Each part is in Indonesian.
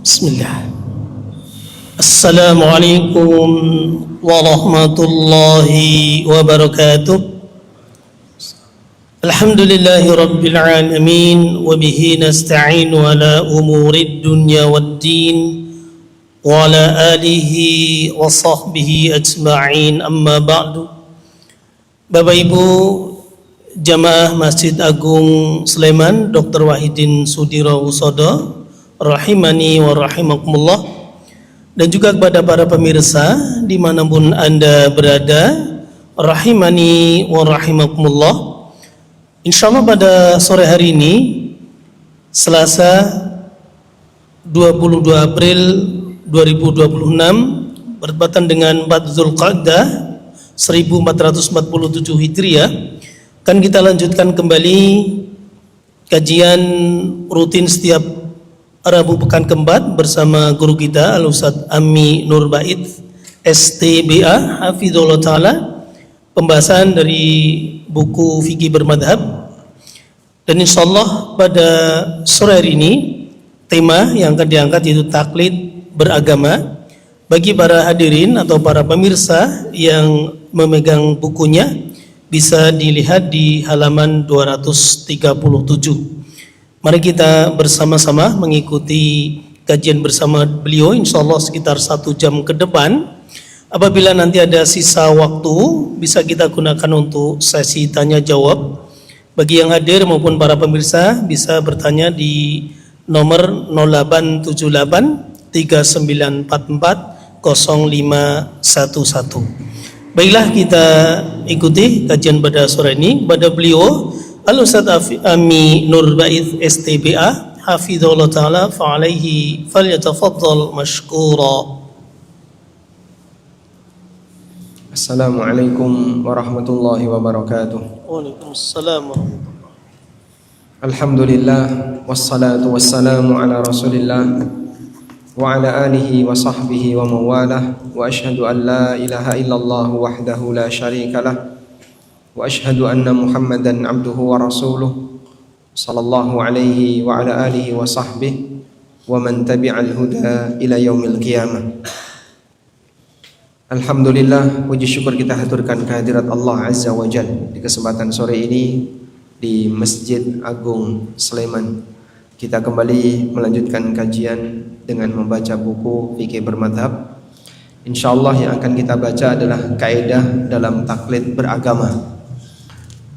Bismillah. Assalamualaikum warahmatullahi wabarakatuh. Alhamdulillahi rabbil alamin wa bihi nasta'inu ala umurid dunya waddin wa ala alihi wa sahbihi ajma'in, amma ba'du. Bapak Ibu Jamaah Masjid Agung Sleman Dr. Wahidin Sudirohusodo rahimani wa rahimakumullah, dan juga kepada para pemirsa dimanapun Anda berada, rahimani wa rahimakumullah. Insyaallah pada sore hari ini, Selasa 22 April 2026 bertepatan dengan 4 Zulqa'dah 1447 Hijriah, akan kita lanjutkan kembali kajian rutin setiap Rabu pekan keempat bersama guru kita Al-Ustadz Ami Nur Bait STBA Hafizullah Ta'ala, pembahasan dari buku Fikih Bermadhab. Dan insyaallah pada sore hari ini tema yang akan diangkat yaitu taklid beragama. Bagi para hadirin atau para pemirsa yang memegang bukunya, bisa dilihat di halaman 237. Mari kita bersama-sama mengikuti kajian bersama beliau, insyaallah sekitar 1 jam ke depan. Apabila nanti ada sisa waktu, bisa kita gunakan untuk sesi tanya jawab. Bagi yang hadir maupun para pemirsa bisa bertanya di nomor 0878 3944 0511. Baiklah, kita ikuti kajian pada sore ini pada beliau Al-Ustadz Ami Nur Bait STBA Hafizullah Ta'ala, fa'alaihi falyatafaddal mashkura. Assalamualaikum warahmatullahi wabarakatuh. Waalaikumsalam warahmatullahi. Alhamdulillah wassalatu wassalamu ala Rasulillah wa ala alihi wa sahbihi wa mawalah, wa ashhadu an la ilaha illallah wahdahu la syarikalah, wa ashhadu anna Muhammadan abduhu wa rasuluh sallallahu alaihi wa ala alihi wa sahbihi wa man tabi'al huda ila yaumil qiyamah. Alhamdulillah, puji syukur kita haturkan kehadirat Allah Azza wa Jalla di kesempatan sore ini di Masjid Agung Sleman. Kita kembali melanjutkan kajian dengan membaca buku Fikih Bermadhab. Insyaallah yang akan kita baca adalah kaidah dalam taklid beragama.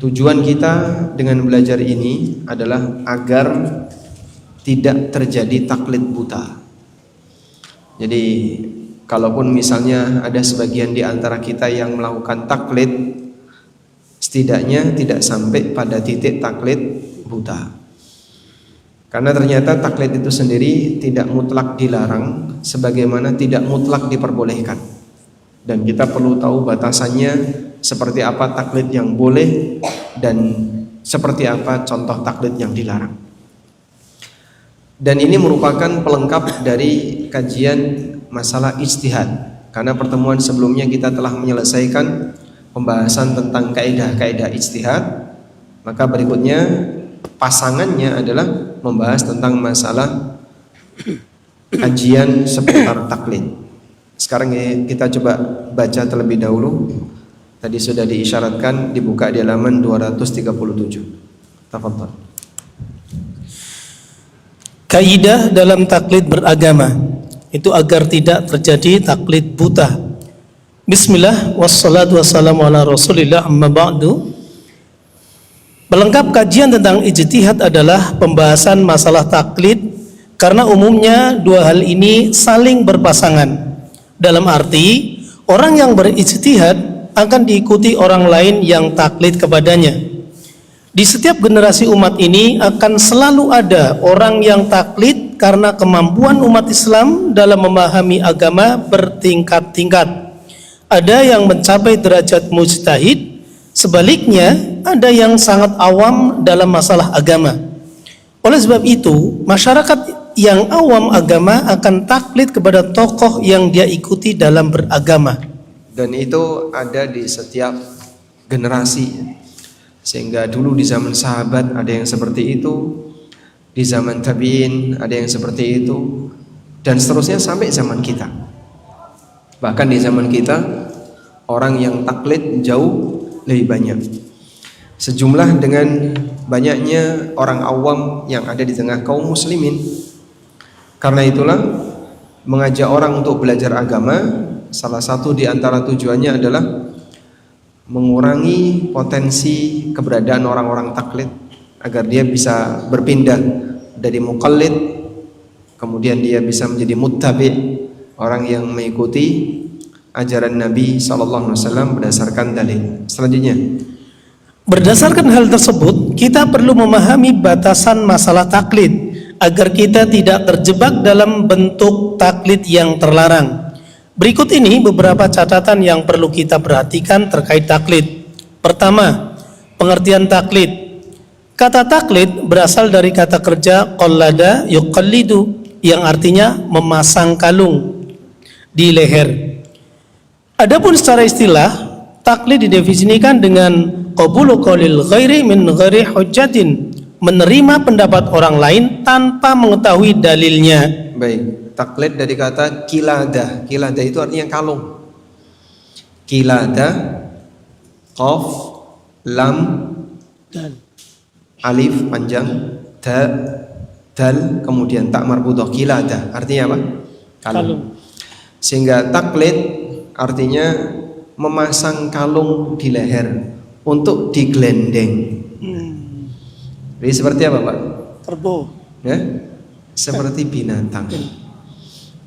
Tujuan kita dengan belajar ini adalah agar tidak terjadi taklid buta. Jadi kalaupun misalnya ada sebagian di antara kita yang melakukan taklid, setidaknya tidak sampai pada titik taklid buta. Karena ternyata taklid itu sendiri tidak mutlak dilarang, sebagaimana tidak mutlak diperbolehkan. Dan kita perlu tahu batasannya, seperti apa taklid yang boleh dan seperti apa contoh taklid yang dilarang. Dan ini merupakan pelengkap dari kajian masalah ijtihad. Karena pertemuan sebelumnya kita telah menyelesaikan pembahasan tentang kaidah-kaidah ijtihad, maka berikutnya pasangannya adalah membahas tentang masalah kajian seputar taklid. Sekarang kita coba baca terlebih dahulu. Tadi sudah diisyaratkan dibuka di halaman 237. Tafadhal. Kaidah dalam taklid beragama itu agar tidak terjadi taklid buta. Bismillah wassalatu wassalamu ala Rasulillah, amma ba'du. Pelengkap kajian tentang ijtihad adalah pembahasan masalah taklid, karena umumnya dua hal ini saling berpasangan. Dalam arti, orang yang berijtihad akan diikuti orang lain yang taklid kepadanya. Di setiap generasi umat ini akan selalu ada orang yang taklid karena kemampuan umat Islam dalam memahami agama bertingkat-tingkat. Ada yang mencapai derajat mujtahid, sebaliknya ada yang sangat awam dalam masalah agama. Oleh sebab itu, masyarakat yang awam agama akan taklid kepada tokoh yang dia ikuti dalam beragama. Dan itu ada di setiap generasi. Sehingga dulu di zaman sahabat ada yang seperti itu, di zaman tabi'in ada yang seperti itu, dan seterusnya sampai zaman kita. Bahkan di zaman kita orang yang taklid jauh lebih banyak. Sejumlah dengan banyaknya orang awam yang ada di tengah kaum muslimin. Karena itulah mengajak orang untuk belajar agama, salah satu di antara tujuannya adalah mengurangi potensi keberadaan orang-orang taklid agar dia bisa berpindah dari muqallid, kemudian dia bisa menjadi muttabi', orang yang mengikuti ajaran Nabi SAW berdasarkan dalil. Selanjutnya, berdasarkan hal tersebut, kita perlu memahami batasan masalah taklid agar kita tidak terjebak dalam bentuk taklid yang terlarang. Berikut ini beberapa catatan yang perlu kita perhatikan terkait taklid. Pertama, pengertian taklid. Kata taklid berasal dari kata kerja qallada yuqallidu yang artinya memasang kalung di leher. Adapun secara istilah, taklid didefinisikan dengan qabulu qaulil ghairi min ghairi hujjatin, menerima pendapat orang lain tanpa mengetahui dalilnya. baik, taklid dari kata kilada. Kilada itu artinya kalung. Kilada, qaf, lam, alif panjang, dal, kemudian tak marbutoh. Kilada artinya apa? Kalung. Sehingga taklid artinya memasang kalung di leher untuk digelendeng. Jadi seperti apa, Pak? Kerbau. Ya, seperti binatang.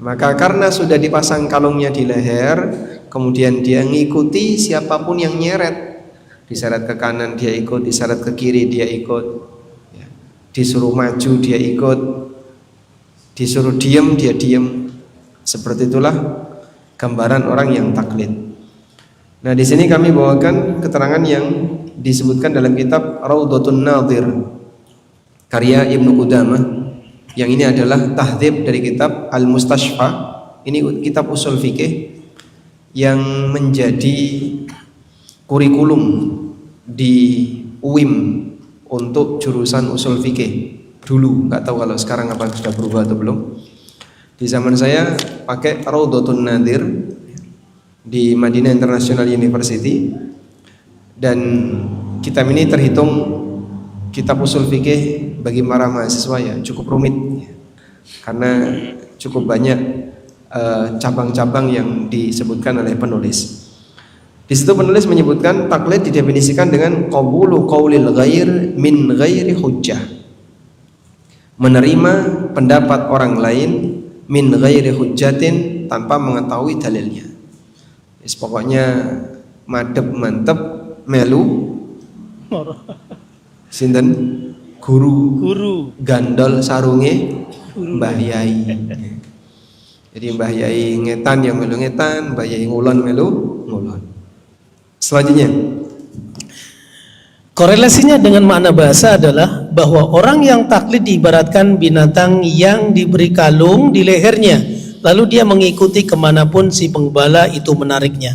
Maka karena sudah dipasang kalungnya di leher, kemudian dia ngikuti siapapun yang nyeret. Diseret ke kanan dia ikut, diseret ke kiri dia ikut, ya. Disuruh maju dia ikut, disuruh diam dia diam. Seperti itulah gambaran orang yang taklid. Nah, di sini kami bawakan keterangan yang disebutkan dalam kitab Raudhatun Nadhir karya Ibnu Qudamah. Yang ini adalah tahdzib dari kitab Al-Mustashfa. Ini kitab usul fikih yang menjadi kurikulum di UIM untuk jurusan usul fikih dulu. Nggak tahu kalau sekarang apa sudah berubah atau belum. Di zaman saya pakai Raudhatun Nadhir di Madinah International University, dan kitab ini terhitung kitab usul fikih bagi para mahasiswa ya cukup rumit karena cukup banyak cabang-cabang yang disebutkan oleh penulis. Di situ penulis menyebutkan taklid didefinisikan dengan qabulu qaulil ghair min ghairi hujjah, menerima pendapat orang lain min ghairi hujjatin tanpa mengetahui dalilnya. Pokoknya madep mantep melu sinten guru gandol sarunge Mbah Yai. Jadi Mbah Yai ngetan yang melu ngetan, Mbah Yai ngulon melu ngulon. Selanjutnya, korelasinya dengan makna bahasa adalah bahwa orang yang taklid diibaratkan binatang yang diberi kalung di lehernya, lalu dia mengikuti kemanapun si penggembala itu menariknya.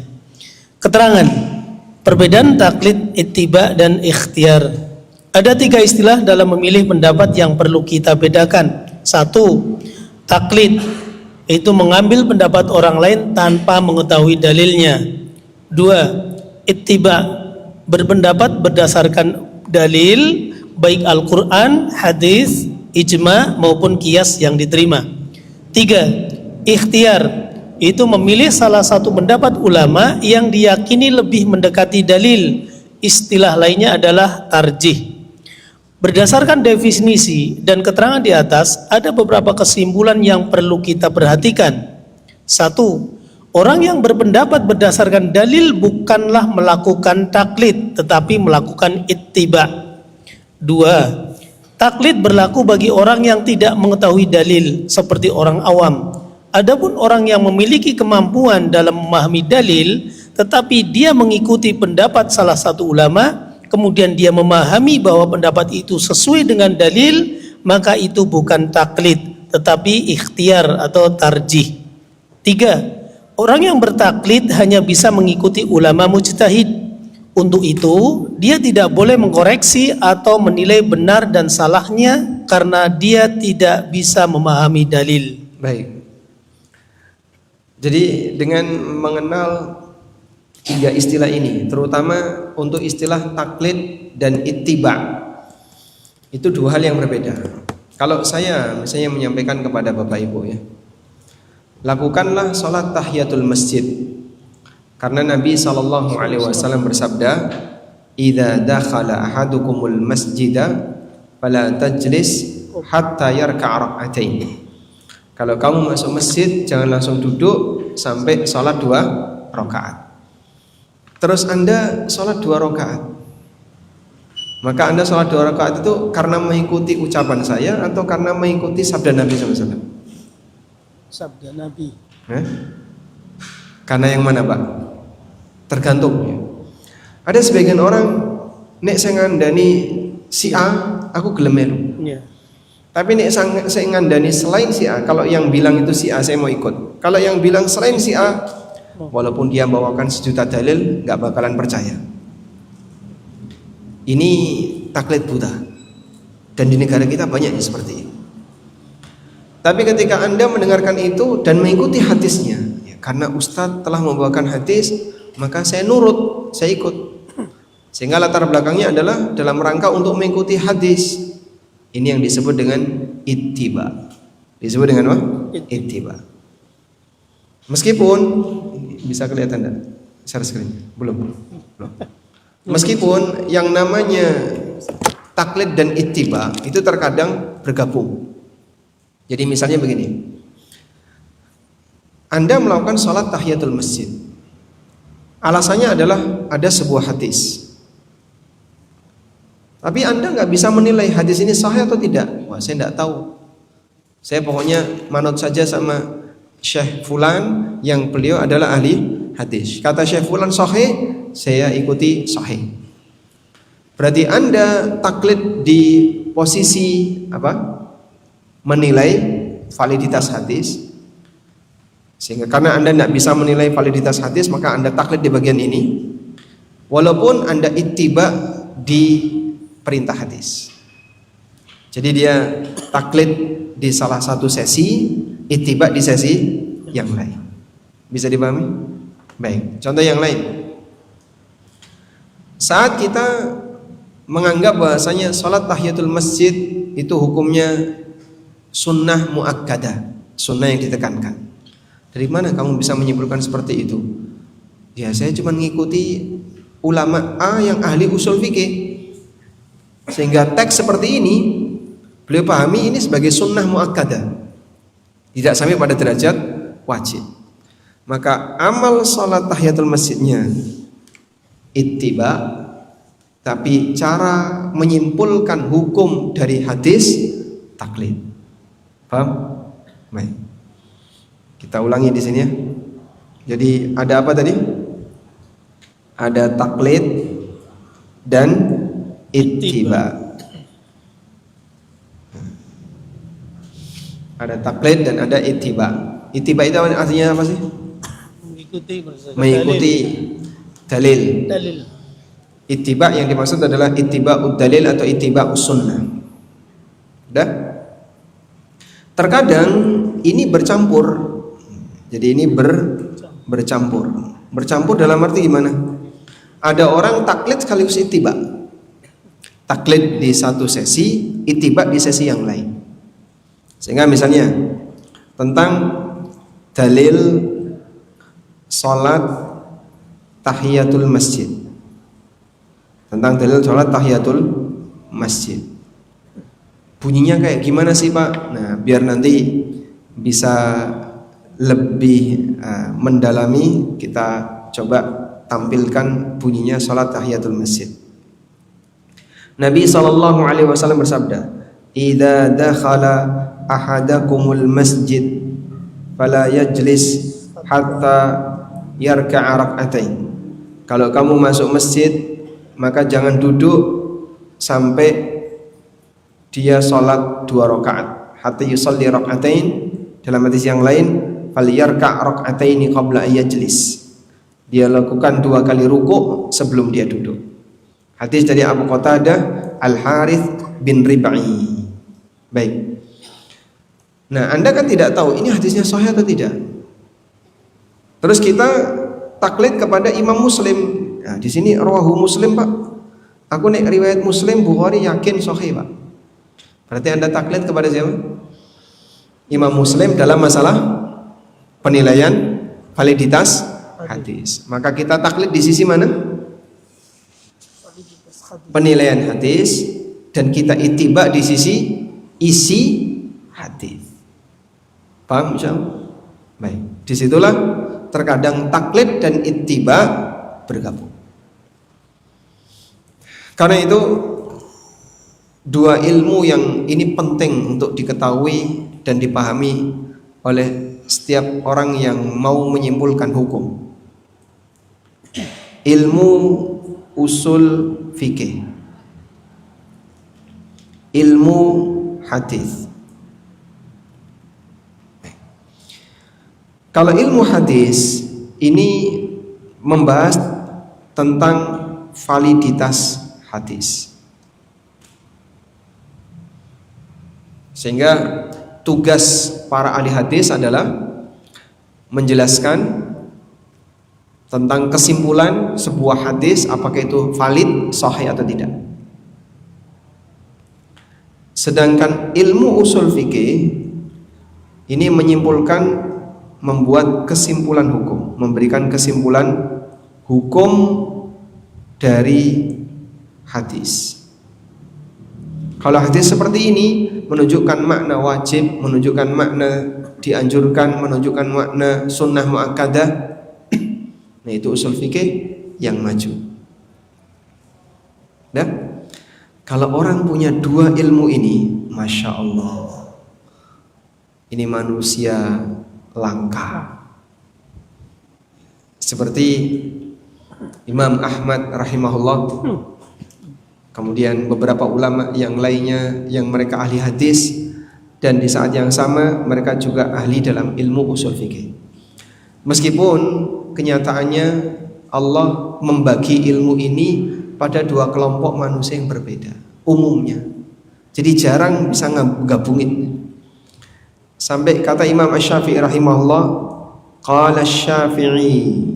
Keterangan perbedaan taklid, ittiba, dan ikhtiar. Ada 3 istilah dalam memilih pendapat yang perlu kita bedakan. 1. Taklid itu mengambil pendapat orang lain tanpa mengetahui dalilnya. 2. Ittiba, berpendapat berdasarkan dalil baik Al-Quran, hadis, ijma maupun qiyas yang diterima. 3. Ikhtiar, itu memilih salah satu pendapat ulama yang diyakini lebih mendekati dalil. Istilah lainnya adalah tarjih. Berdasarkan definisi dan keterangan di atas, ada beberapa kesimpulan yang perlu kita perhatikan. 1. Orang yang berpendapat berdasarkan dalil bukanlah melakukan taklid, tetapi melakukan ittiba. 2. Taklid berlaku bagi orang yang tidak mengetahui dalil, seperti orang awam. Adapun orang yang memiliki kemampuan dalam memahami dalil, tetapi dia mengikuti pendapat salah satu ulama, kemudian dia memahami bahwa pendapat itu sesuai dengan dalil, maka itu bukan taklid, tetapi ikhtiar atau tarjih. 3. Orang yang bertaklid hanya bisa mengikuti ulama mujtahid. Untuk itu, dia tidak boleh mengkoreksi atau menilai benar dan salahnya karena dia tidak bisa memahami dalil. Baik. Jadi dengan mengenal tiga istilah ini, terutama untuk istilah taklid dan ittiba, itu dua hal yang berbeda. Kalau saya misalnya menyampaikan kepada Bapak Ibu ya, lakukanlah sholat tahiyatul masjid. Karena Nabi SAW bersabda, "Idza dakhala ahadukumul masjida fala tajlis hatta yarka'a rak'atain." Kalau kamu masuk masjid, jangan langsung duduk sampai sholat 2 rakaat. Terus Anda sholat 2 rakaat. Maka Anda sholat 2 rakaat itu karena mengikuti ucapan saya atau karena mengikuti sabda Nabi SAW? Sabda Nabi. Karena yang mana, Pak? Tergantung ya. Ada sebagian orang nek saya ngandani si A, aku gelem melu. Ya. Tapi nek saya ngandani selain si A, kalau yang bilang itu si A saya mau ikut. Kalau yang bilang selain si A, walaupun dia bawakan 1 juta dalil, nggak bakalan percaya. Ini taklid buta. Dan di negara kita banyak yang seperti ini. Tapi ketika Anda mendengarkan itu dan mengikuti hadisnya, ya, karena Ustadz telah membawakan hadis, maka saya nurut, saya ikut. Sehingga latar belakangnya adalah dalam rangka untuk mengikuti hadis. Ini yang disebut dengan ittiba. Disebut dengan apa? Ittiba. Meskipun bisa kelihatan enggak? Share screen. Belum. Meskipun yang namanya taklid dan ittiba itu terkadang bergabung. Jadi misalnya begini. Anda melakukan sholat tahiyatul masjid. Alasannya adalah ada sebuah hadis. Tapi Anda nggak bisa menilai hadis ini sahih atau tidak. Wah, saya nggak tahu. Saya pokoknya manut saja sama Syekh Fulan yang beliau adalah ahli hadis. Kata Syekh Fulan sahih, saya ikuti sahih. Berarti Anda taklid di posisi apa? Menilai validitas hadis. Sehingga karena Anda tidak bisa menilai validitas hadis, maka Anda taklid di bagian ini. Walaupun Anda ittiba di perintah hadis. Jadi dia taklid di salah satu sesi, ittiba di sesi yang lain. Bisa dipahami? Baik, contoh yang lain. Saat kita menganggap bahasanya salat tahiyatul masjid itu hukumnya sunnah muakkadah, sunnah yang ditekankan. Dari mana kamu bisa menyimpulkan seperti itu? Ya, saya cuma mengikuti ulama A yang ahli usul fikih. Sehingga teks seperti ini beliau pahami ini sebagai sunnah muakkadah, tidak sampai pada derajat wajib. Maka amal salat tahiyatul masjidnya ittiba, tapi cara menyimpulkan hukum dari hadis taklid. Paham? Baik. Kita ulangi di sini ya. Jadi ada apa tadi? Ada taklid dan ittiba. Ada taklid dan ada ittiba. Ittiba itu artinya apa sih? Mengikuti dalil. Ittiba yang dimaksud adalah ittiba'ud dalil atau ittiba'us sunnah. Udah? Terkadang ini bercampur. Jadi ini bercampur. Bercampur dalam arti gimana? Ada orang taklid sekaligus ittiba. Taklid di satu sesi, ittiba di sesi yang lain. Sehingga misalnya tentang dalil salat tahiyatul masjid. Tentang dalil salat tahiyatul masjid. Bunyinya kayak gimana sih, Pak? Nah, biar nanti bisa lebih mendalami, kita coba tampilkan bunyinya salat tahiyatul masjid. Nabi SAW bersabda, "Idza dakhala ahadakumul masjid fala yajlis hatta yarka'a rak'atain." Kalau kamu masuk masjid, maka jangan duduk sampai dia salat 2 rakaat. Hatta yusalli rak'atain. Dalam hadis yang lain, falyarka' rak'ataini qabla an yajlis. Dia lakukan 2 kali rukuk sebelum dia duduk. Hadis dari Abu Qatadah Al-Harith bin Rib'i. Baik. Nah, Anda kan tidak tahu ini hadisnya sahih atau tidak. Terus kita taklid kepada Imam Muslim. Nah, di sini rawahu Muslim, Pak. Aku nek riwayat Muslim, Bukhari yakin sahih, Pak. Berarti Anda taklid kepada siapa? Imam Muslim dalam masalah penilaian validitas hadis. Maka kita taklid di sisi mana? Penilaian hadis, dan kita ittiba di sisi isi hadis. Paham insyaallah? Baik. Disitulah terkadang taklid dan ittiba bergabung. Karena itu 2 ilmu yang ini penting untuk diketahui dan dipahami oleh setiap orang yang mau menyimpulkan hukum. Ilmu usul fikih, ilmu hadis. Kalau ilmu hadis ini membahas tentang validitas hadis, sehingga tugas para ahli hadis adalah menjelaskan tentang kesimpulan sebuah hadis, apakah itu valid, sahih atau tidak. Sedangkan ilmu usul fikih ini menyimpulkan, membuat kesimpulan hukum, memberikan kesimpulan hukum dari hadis. Kalau hadis seperti ini menunjukkan makna wajib, menunjukkan makna dianjurkan, menunjukkan makna sunnah muakkadah, nah itu usul fikih yang maju. Nah, kalau orang punya 2 ilmu ini, masya Allah, ini manusia langka. Seperti Imam Ahmad rahimahullah, kemudian beberapa ulama yang lainnya yang mereka ahli hadis, dan di saat yang sama mereka juga ahli dalam ilmu usul fikih. Meskipun kenyataannya Allah membagi ilmu ini pada 2 kelompok manusia yang berbeda umumnya. Jadi jarang bisa gabungin. Sampai kata Imam Asy-Syafi'i rahimahullah, qala Asy-Syafi'i,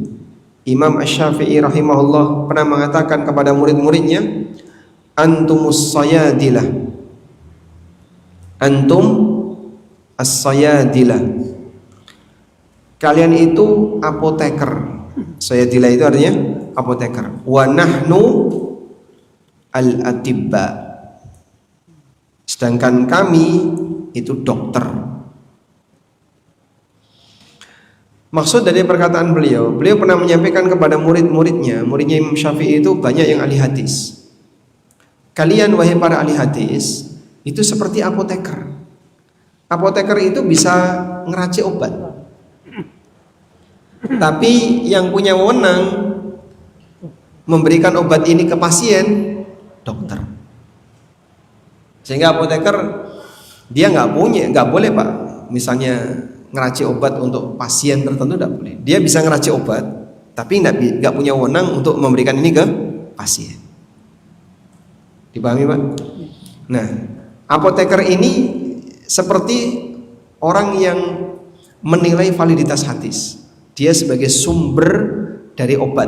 Imam Asy-Syafi'i rahimahullah pernah mengatakan kepada murid-muridnya, antumus sayadilah, antum as-sayadilah, kalian itu apoteker. Sayadilah itu artinya apoteker. Wa nahnu al-atibba, sedangkan kami itu dokter. Maksud dari perkataan beliau pernah menyampaikan kepada muridnya Imam Syafi'i itu banyak yang ahli hadis. Kalian wahai para ahli hadis itu seperti apoteker. Apoteker itu bisa ngeracik obat, tapi yang punya wewenang memberikan obat ini ke pasien dokter. Sehingga apoteker dia nggak boleh Pak, misalnya ngeracik obat untuk pasien tertentu tidak boleh. Dia bisa ngeracik obat, tapi nggak punya wewenang untuk memberikan ini ke pasien. Dipahami Pak? Nah, apoteker ini seperti orang yang menilai validitas hadis. Dia sebagai sumber dari obat.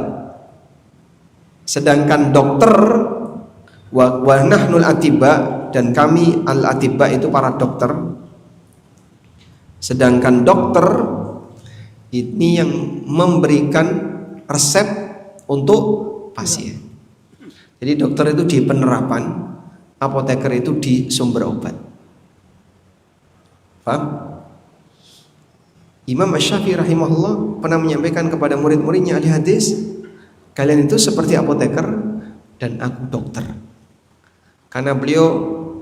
Sedangkan dokter wa nahnul atibba, dan kami al-atibba itu para dokter. Sedangkan dokter ini yang memberikan resep untuk pasien. Jadi dokter itu di penerapan, apoteker itu di sumber obat. Paham? Imam Asy-Syafi'i rahimahullah pernah menyampaikan kepada murid-muridnya ahli hadis, kalian itu seperti apoteker dan aku dokter. Karena beliau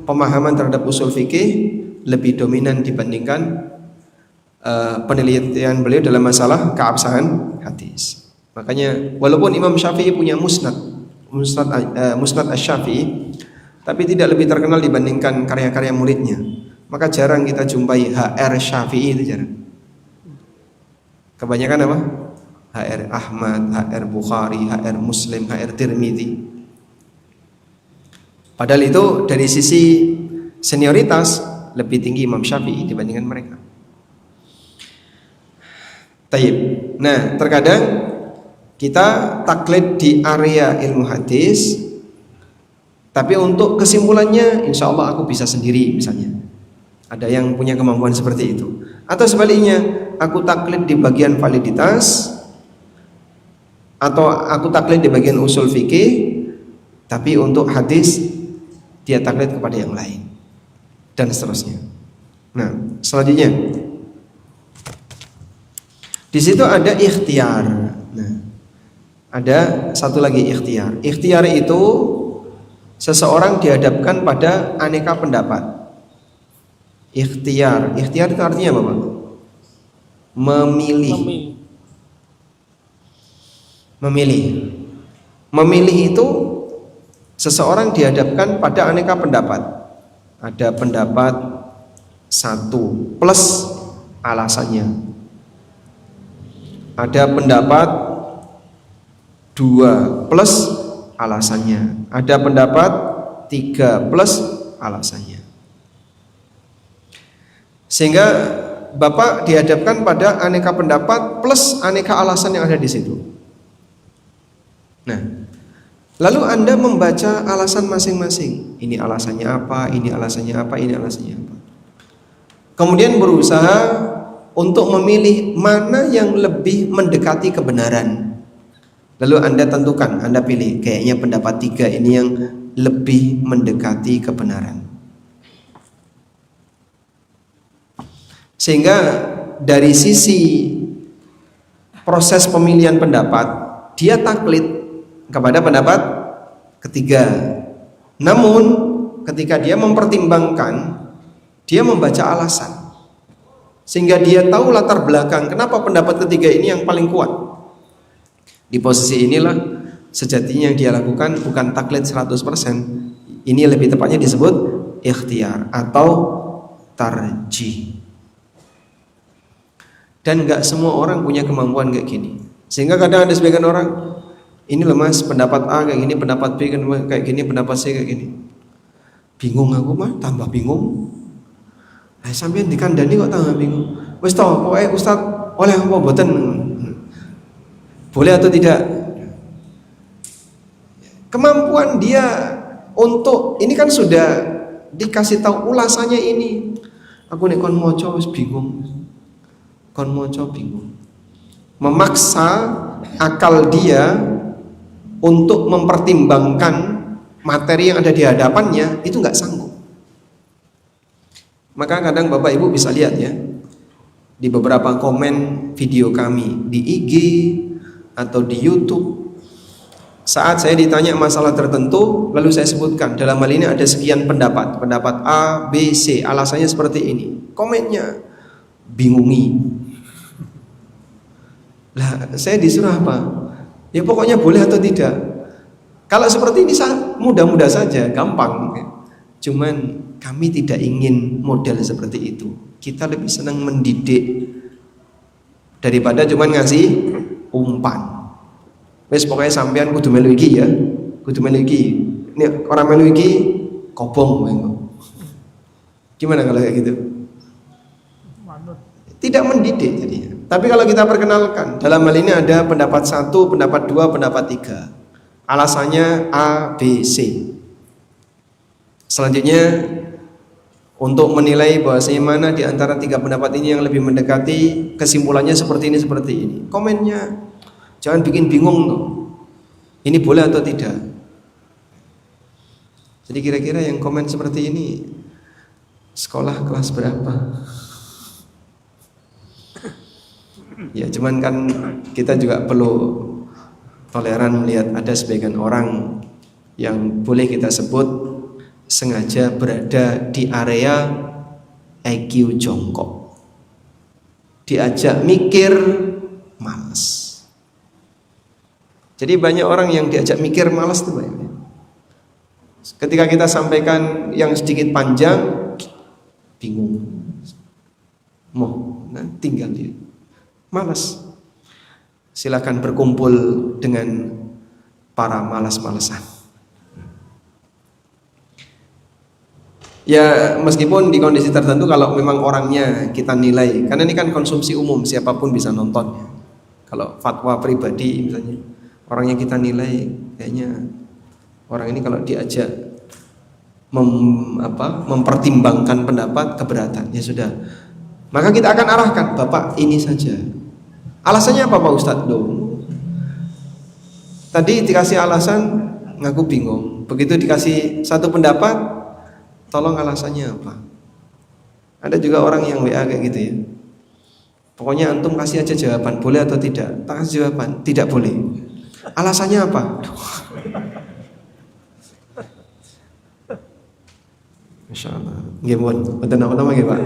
pemahaman terhadap usul fikih lebih dominan dibandingkan penelitian beliau dalam masalah keabsahan hadis. Makanya walaupun Imam Syafi'i punya musnad Asy-Syafi'i, tapi tidak lebih terkenal dibandingkan karya-karya muridnya. Maka jarang kita jumpai HR Syafi'i, itu jarang. Kebanyakan apa? HR Ahmad, HR Bukhari, HR Muslim, HR Tirmidzi. Padahal itu dari sisi senioritas lebih tinggi Imam Syafi'i dibandingkan mereka. Taib. Nah, terkadang kita taklid di area ilmu hadis, tapi untuk kesimpulannya insya Allah aku bisa sendiri misalnya. Ada yang punya kemampuan seperti itu. Atau sebaliknya, aku taklid di bagian validitas, atau aku taklid di bagian usul fikih, tapi untuk hadis dia taklid kepada yang lain, dan seterusnya. Nah, selanjutnya di situ ada ikhtiar. Nah, ada satu lagi ikhtiar. Ikhtiar itu seseorang dihadapkan pada aneka pendapat. Ikhtiar itu artinya apa, Pak? Memilih itu seseorang dihadapkan pada aneka pendapat. Ada pendapat 1 plus alasannya. Ada pendapat 2 plus alasannya. Ada pendapat 3 plus alasannya. Sehingga Bapak dihadapkan pada aneka pendapat plus aneka alasan yang ada di situ. Nah, lalu Anda membaca alasan masing-masing. Ini alasannya apa, ini alasannya apa, ini alasannya apa. Kemudian berusaha untuk memilih mana yang lebih mendekati kebenaran. Lalu Anda tentukan, Anda pilih, kayaknya pendapat 3 ini yang lebih mendekati kebenaran. Sehingga dari sisi proses pemilihan pendapat, dia taklid kepada pendapat ketiga. Namun ketika dia mempertimbangkan, dia membaca alasan, sehingga dia tahu latar belakang kenapa pendapat ketiga ini yang paling kuat. Di posisi inilah sejatinya yang dia lakukan bukan taklid 100%. Ini lebih tepatnya disebut ikhtiar atau tarjih. Dan gak semua orang punya kemampuan kayak gini. Sehingga kadang ada sebagian orang, ini lemas pendapat A kayak gini, pendapat B kayak gini, pendapat C kayak gini. Bingung aku mah, tambah bingung. Nah, sampeyan dikandani kok tambah bingung. Wis toh, pokoknya Ustaz oleh apa boten? Boleh atau tidak? Kemampuan dia untuk ini kan sudah dikasih tahu ulasannya ini. Aku nek kon maca wis bingung. Kon maca bingung. Memaksa akal dia untuk mempertimbangkan materi yang ada di hadapannya itu nggak sanggup. Maka kadang Bapak Ibu bisa lihat ya, di beberapa komen video kami di IG atau di YouTube, saat saya ditanya masalah tertentu lalu saya sebutkan dalam hal ini ada sekian pendapat A, B, C, alasannya seperti ini, komennya bingungi. Lah saya disuruh apa? Ya pokoknya boleh atau tidak. Kalau seperti ini mudah-mudah saja, gampang. Cuman kami tidak ingin model seperti itu. Kita lebih senang mendidik daripada cuman ngasih umpan. Wes pokoknya sampean kudu melu iki ya, kudu melu iki. Ini orang melu iki kobong. Gimana kalau kayak gitu? Tidak mendidik jadinya. Tapi kalau kita perkenalkan, dalam hal ini ada pendapat 1, pendapat 2, pendapat 3. Alasannya A, B, C. Selanjutnya untuk menilai bahwasanya mana di antara 3 pendapat ini yang lebih mendekati, kesimpulannya seperti ini. Komennya jangan bikin bingung tuh. Ini boleh atau tidak? Jadi kira-kira yang komen seperti ini sekolah kelas berapa? Ya cuman kan kita juga perlu toleran melihat ada sebagian orang yang boleh kita sebut sengaja berada di area IQ jongkok, diajak mikir malas. Jadi banyak orang yang diajak mikir malas tuh banyak. Ketika kita sampaikan yang sedikit panjang, bingung, mau, nah tinggal dia malas. silakan berkumpul dengan para malas-malesan. Ya meskipun di kondisi tertentu kalau memang orangnya kita nilai, karena ini kan konsumsi umum, siapapun bisa nonton. Kalau fatwa pribadi misalnya, orangnya kita nilai kayaknya orang ini kalau diajak mempertimbangkan pendapat keberatan, ya sudah. Maka kita akan arahkan, Bapak ini saja. Alasannya apa Pak Ustadz? Tadi dikasih alasan ngaku bingung. Begitu dikasih satu pendapat, tolong alasannya apa? Ada juga orang yang WA kayak gitu ya. Pokoknya antum kasih aja jawaban, boleh atau tidak? Tak kasih jawaban, tidak boleh. Alasannya apa? Masya Allah. Nama Pak.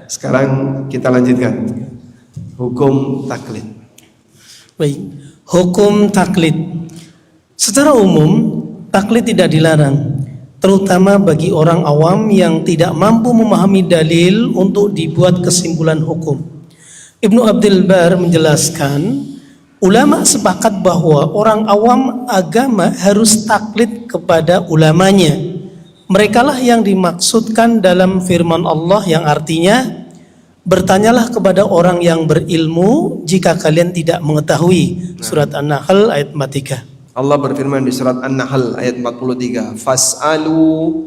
Sekarang kita lanjutkan. Hukum taklid. Baik, hukum taklid. Secara umum, taklid tidak dilarang, terutama bagi orang awam yang tidak mampu memahami dalil untuk dibuat kesimpulan hukum. Ibnu Abdul Bar menjelaskan, ulama sepakat bahwa orang awam agama harus taklid kepada ulamanya. Merekalah yang dimaksudkan dalam firman Allah yang artinya, bertanyalah kepada orang yang berilmu jika kalian tidak mengetahui. Surat An-Nahl ayat 43. Allah berfirman di surat An-Nahl ayat 43, fas'alu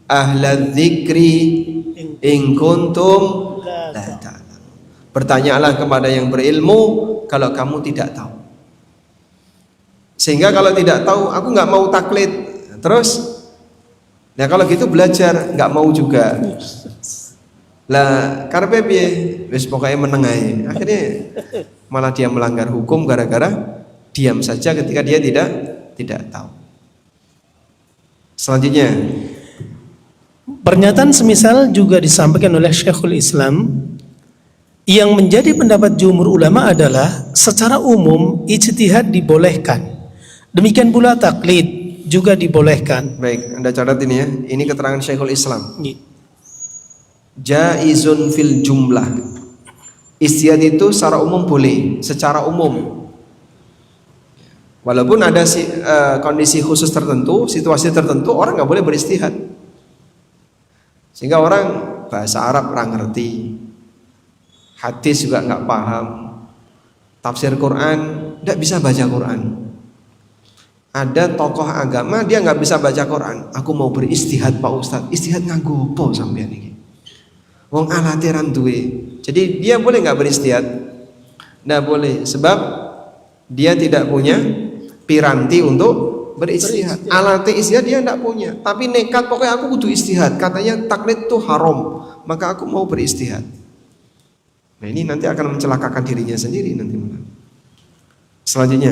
ahla dzikri in kuntum la ta'lamun. Bertanyalah kepada yang berilmu kalau kamu tidak tahu. Sehingga kalau tidak tahu, aku nggak mau taklid. Terus, nah kalau gitu belajar nggak mau juga. Lah karpe piye? Wis pokoknya menengahi. Akhirnya malah dia melanggar hukum gara-gara diam saja ketika dia tidak tahu. Selanjutnya, pernyataan semisal juga disampaikan oleh Syekhul Islam. Yang menjadi pendapat jumhur ulama adalah secara umum ijtihad dibolehkan. Demikian pula taklid juga dibolehkan. baik, Anda catat ini ya. Ini keterangan Syekhul Islam. Jaizun fil jumlah. Ijtihad itu secara umum boleh, secara umum. Walaupun ada kondisi khusus tertentu, situasi tertentu orang nggak boleh beristihad. Sehingga orang bahasa Arab kurang ngerti, hadis juga nggak paham, tafsir Quran nggak bisa baca Quran. Ada tokoh agama dia nggak bisa baca Quran. Aku mau beristihad Pak Ustadz. Istihad nganggo apa sampean iki? Wong alate ra duwe. Jadi dia boleh nggak beristihad? Nggak boleh, sebab dia tidak punya piranti untuk beristihad. Alat istihad dia nggak punya. Tapi nekat pokoknya aku kudu istihad. Katanya taklid itu haram, maka aku mau beristihad. Nah ini nanti akan mencelakakan dirinya sendiri nanti. Selanjutnya,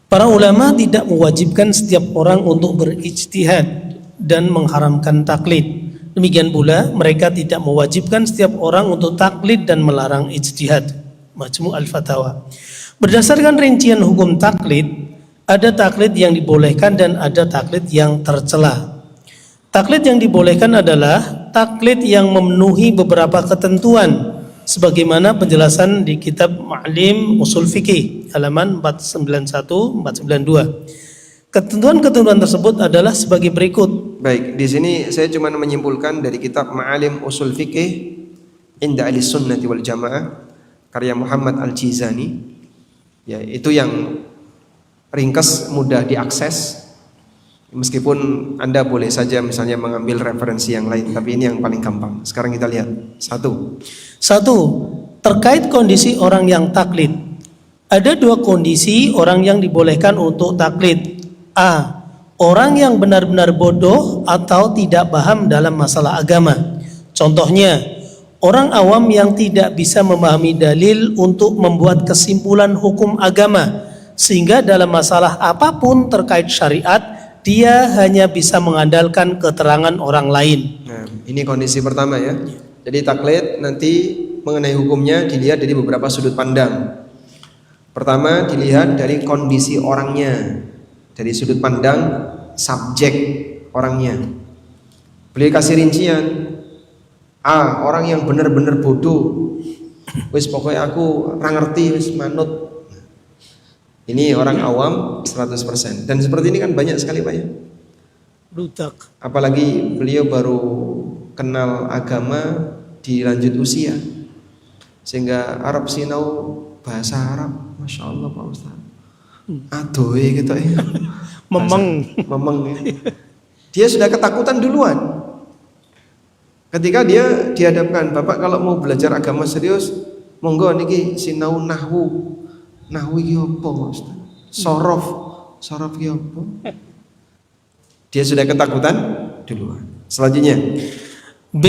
para ulama tidak mewajibkan setiap orang untuk berijtihad dan mengharamkan taklid. Demikian pula mereka tidak mewajibkan setiap orang untuk taklid dan melarang ijtihad. Majmu' al-Fatawa. Berdasarkan rincian hukum taklid, ada taklid yang dibolehkan dan ada taklid yang tercela. Taklid yang dibolehkan adalah taklid yang memenuhi beberapa ketentuan, sebagaimana penjelasan di kitab Ma'lim Usul Fiqih halaman 491-492. Ketentuan-ketentuan tersebut adalah sebagai berikut. baik, di sini saya cuma menyimpulkan dari kitab Ma'alim Usul Fiqih Inda Ahlis Sunnati wal Jamaah karya Muhammad Al-Jizani. Ya, itu yang ringkas, mudah diakses. Meskipun Anda boleh saja misalnya mengambil referensi yang lain, tapi ini yang paling gampang. Sekarang kita lihat. Satu, terkait kondisi orang yang taklid. Ada dua kondisi orang yang dibolehkan untuk taklid. A. Orang yang benar-benar bodoh atau tidak paham dalam masalah agama. Contohnya, orang awam yang tidak bisa memahami dalil untuk membuat kesimpulan hukum agama, sehingga dalam masalah apapun terkait syariat, dia hanya bisa mengandalkan keterangan orang lain. nah ini kondisi pertama ya. Jadi taklid nanti mengenai hukumnya dilihat dari beberapa sudut pandang. Pertama, dilihat dari kondisi orangnya, dari sudut pandang subjek orangnya. Beliau kasih rincian. A. Orang yang benar-benar bodoh. Wis pokoknya aku ora ngerti wis manut. Ini orang awam 100%. Dan seperti ini kan banyak sekali Pak ya. Rudak. Apalagi beliau baru kenal agama di lanjut usia. Sehingga Arab sinau bahasa Arab. Masya Allah Pak Ustaz. Adoe gitu ya. Memeng ya. Dia sudah ketakutan duluan. Ketika dia dihadapkan, Bapak kalau mau belajar agama serius, monggo niki sinau nahwu. Nahwu iki apa, Ustaz? Sorof iki apa? Dia sudah ketakutan duluan. Selanjutnya, B.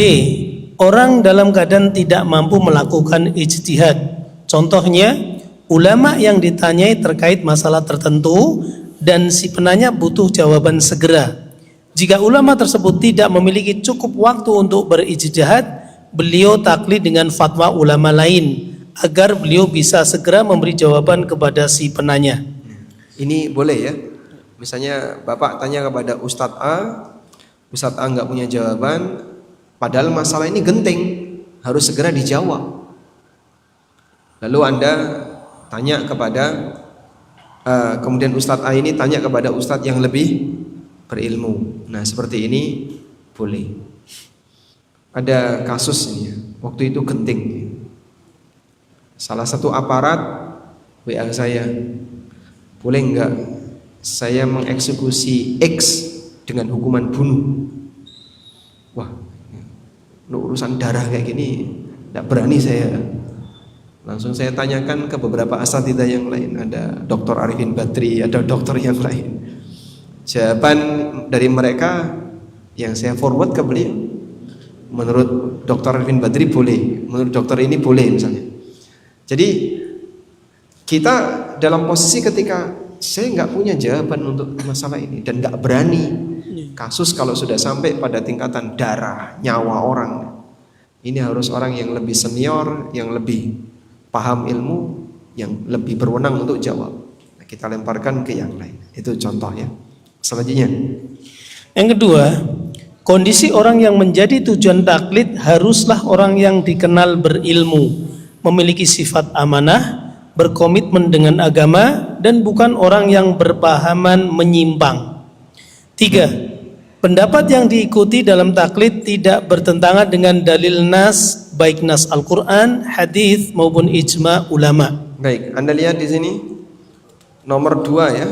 Orang dalam keadaan tidak mampu melakukan ijtihad. Contohnya, ulama yang ditanyai terkait masalah tertentu dan si penanya butuh jawaban segera. Jika ulama tersebut tidak memiliki cukup waktu untuk berijtihad, beliau taklid dengan fatwa ulama lain agar beliau bisa segera memberi jawaban kepada si penanya. Ini boleh ya. Misalnya Bapak tanya kepada Ustadz A nggak punya jawaban, padahal masalah ini genting, harus segera dijawab. Lalu Anda tanya kepada kemudian Ustadz A ini tanya kepada Ustadz yang lebih berilmu. Nah seperti ini boleh. Ada kasus ini ya, waktu itu genting. Salah satu aparat WA saya, boleh enggak saya mengeksekusi X dengan hukuman bunuh? Wah, urusan darah kayak gini enggak berani saya. Langsung saya tanyakan ke beberapa asatidzah yang lain, ada Dr. Arifin Badri, ada dokter yang lain. Jawaban dari mereka yang saya forward ke beliau, menurut Dr. Arifin Badri boleh, menurut dokter ini boleh misalnya. Jadi kita dalam posisi ketika saya nggak punya jawaban untuk masalah ini dan nggak berani. Kasus kalau sudah sampai pada tingkatan darah, nyawa orang, ini harus orang yang lebih senior, yang lebih paham ilmu, yang lebih berwenang untuk jawab. Nah, kita lemparkan ke yang lain. Itu contohnya. Selanjutnya. Yang kedua, kondisi orang yang menjadi tujuan taklid haruslah orang yang dikenal berilmu, memiliki sifat amanah, berkomitmen dengan agama, dan bukan orang yang berpahaman menyimpang. 3. Pendapat yang diikuti dalam taklid tidak bertentangan dengan dalil nas, baik nas Al-Quran, hadis maupun ijma ulama. Baik, Anda lihat di sini nomor 2 ya.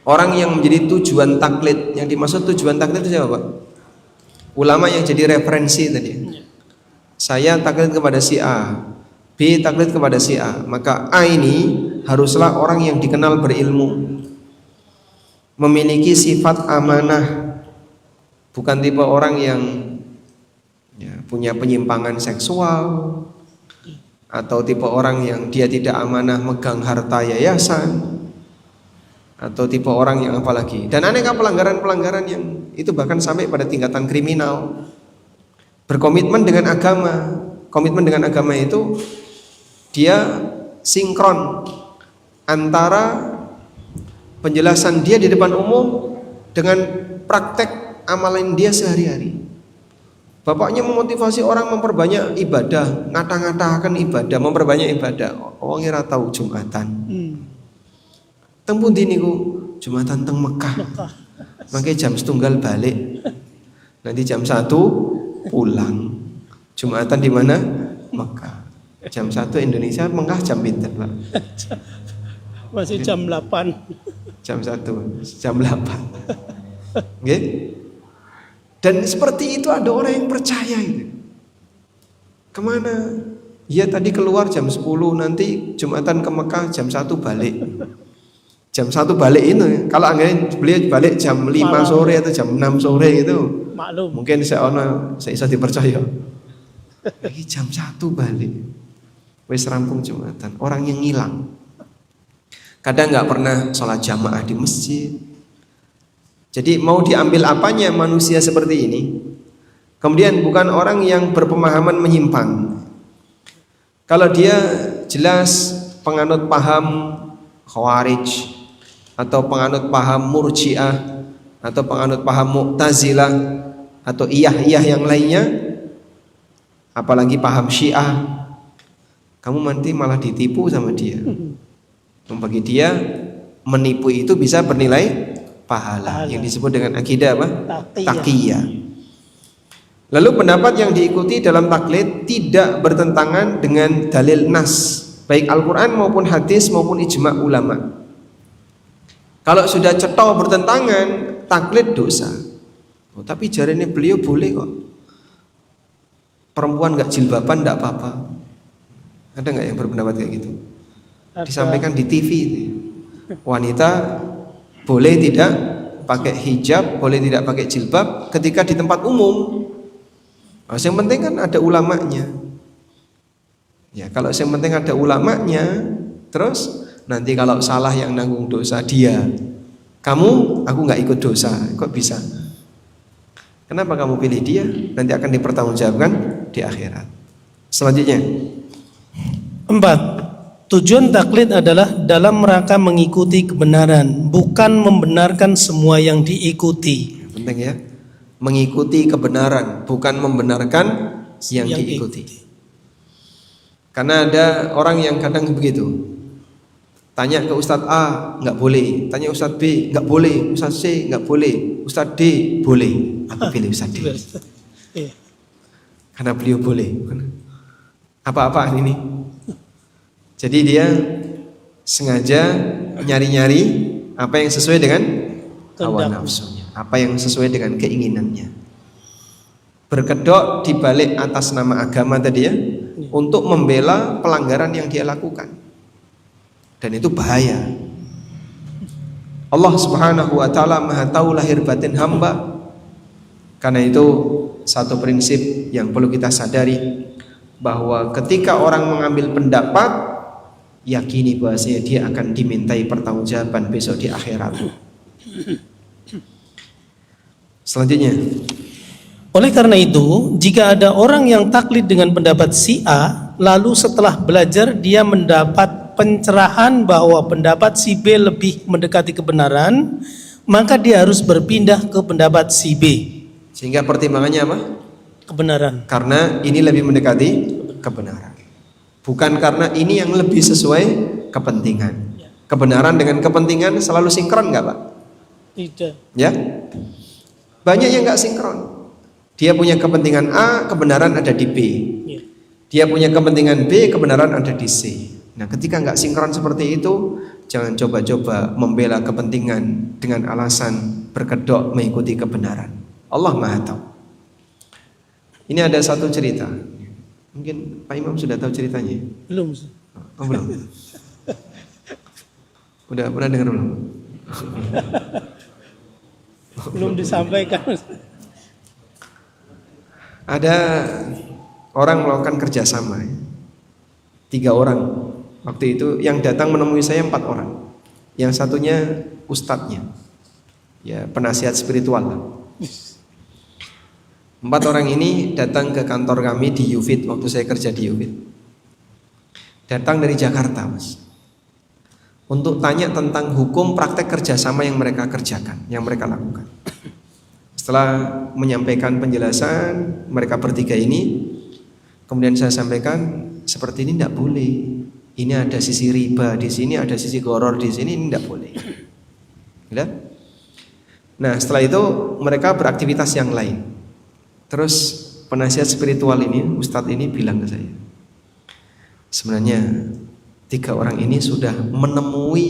Orang yang menjadi tujuan taklid, yang dimaksud tujuan taklid itu siapa Pak? Ulama yang jadi referensi tadi. Saya taklid kepada si A, B taklid kepada si A, maka A ini haruslah orang yang dikenal berilmu, memiliki sifat amanah, bukan tipe orang yang punya penyimpangan seksual, atau tipe orang yang dia tidak amanah megang harta yayasan, atau tipe orang yang apalagi, dan aneka pelanggaran-pelanggaran yang itu bahkan sampai pada tingkatan kriminal. Berkomitmen dengan agama. Komitmen dengan agama itu dia sinkron antara penjelasan dia di depan umum dengan praktek amalan dia sehari-hari. Bapaknya memotivasi orang memperbanyak ibadah, ngata-ngatakan ibadah, memperbanyak ibadah. Wong ora tau Jumatan. Teng pundi niku? Jumatan teng Mekah. Mangke jam 1 balik. Nanti jam 1 pulang. Jumatan di mana? Mekah. Jam 1 Indonesia, Mekah jam pinter, Pak. Masih jam 8. Jam 1, jam 8. Nggih? Dan seperti itu ada orang yang percaya itu. Kemana? Ya tadi keluar jam 10, nanti Jumatan ke Mekah jam 1 balik. Jam 1 balik ini, kalau anggaran beliau balik jam 5 sore atau jam 6 sore itu, maklum. Mungkin saya bisa dipercaya. Lagi jam 1 balik, wis rampung Jumatan. Orang yang hilang. Kadang nggak pernah sholat jamaah di masjid. Jadi mau diambil apanya manusia seperti ini? Kemudian bukan orang yang berpemahaman menyimpang. Kalau dia jelas penganut paham Khawarij, atau penganut paham Murji'ah, atau penganut paham Mu'tazilah, atau iyah yang lainnya, apalagi paham Syiah, kamu nanti malah ditipu sama dia. Bagi dia menipu itu bisa bernilai pahala yang disebut dengan akidah apa? Taqiyah. Lalu pendapat yang diikuti dalam taklid tidak bertentangan dengan dalil nas, baik Al-Quran maupun hadis maupun ijma' ulama. Kalau sudah cetha bertentangan, taklid dosa. Oh, tapi jarene beliau boleh kok. Perempuan nggak jilbaban nggak apa-apa. Ada nggak yang berpendapat kayak gitu? Disampaikan di TV itu. Wanita boleh tidak pakai hijab, boleh tidak pakai jilbab ketika di tempat umum. Nah, yang penting kan ada ulamanya. Ya, kalau yang penting ada ulamanya, terus nanti kalau salah yang nanggung dosa dia, kamu, aku nggak ikut dosa, kok bisa? Kenapa kamu pilih dia? Nanti akan dipertanggungjawabkan di akhirat. Selanjutnya, 4. Tujuan taklid adalah dalam rangka mengikuti kebenaran, bukan membenarkan semua yang diikuti. Penting ya, mengikuti kebenaran, bukan membenarkan yang diikuti. Karena ada orang yang kadang begitu, tanya ke Ustadz A nggak boleh, tanya Ustadz B nggak boleh, Ustadz C nggak boleh, Ustadz D boleh. Aku pilih Ustadz D karena beliau boleh. Apa-apaan ini? Jadi dia sengaja nyari-nyari apa yang sesuai dengan hawa nafsunya, apa yang sesuai dengan keinginannya. Berkedok di balik atas nama agama tadi ya, untuk membela pelanggaran yang dia lakukan. Dan itu bahaya. Allah Subhanahu wa taala Maha tahu lahir batin hamba. Karena itu satu prinsip yang perlu kita sadari, bahwa ketika orang mengambil pendapat, yakini bahwasanya dia akan dimintai pertanggungjawaban besok di akhirat. Selanjutnya, oleh karena itu, jika ada orang yang taklid dengan pendapat si A, lalu setelah belajar dia mendapat pencerahan bahwa pendapat si B lebih mendekati kebenaran, maka dia harus berpindah ke pendapat si B. Sehingga pertimbangannya apa? Kebenaran. Karena ini lebih mendekati kebenaran. Bukan karena ini yang lebih sesuai kepentingan. Kebenaran dengan kepentingan selalu sinkron nggak Pak? Tidak. Ya, banyak yang nggak sinkron. Dia punya kepentingan A, kebenaran ada di B. Dia punya kepentingan B, kebenaran ada di C. Nah, ketika nggak sinkron seperti itu, jangan coba-coba membela kepentingan dengan alasan berkedok mengikuti kebenaran. Allah Maha tahu. Ini ada satu cerita. Mungkin Pak Imam sudah tahu ceritanya? Belum. Oh, belum. Udah pernah dengar belum? Belum disampaikan. Ada orang melakukan kerjasama, 3 orang. Waktu itu yang datang menemui saya 4 orang. Yang satunya ustadznya, ya penasihat spiritual lah. 4 orang ini datang ke kantor kami di Yufid waktu saya kerja di Yufid. Datang dari Jakarta, Mas, untuk tanya tentang hukum praktek kerjasama yang mereka kerjakan, yang mereka lakukan. Setelah menyampaikan penjelasan mereka bertiga ini, kemudian saya sampaikan seperti ini tidak boleh. Ini ada sisi riba di sini, ada sisi goror di sini, ini tidak boleh. Ya? Nah, setelah itu mereka beraktivitas yang lain. Terus penasihat spiritual ini, ustadz ini bilang ke saya, sebenarnya 3 orang ini sudah menemui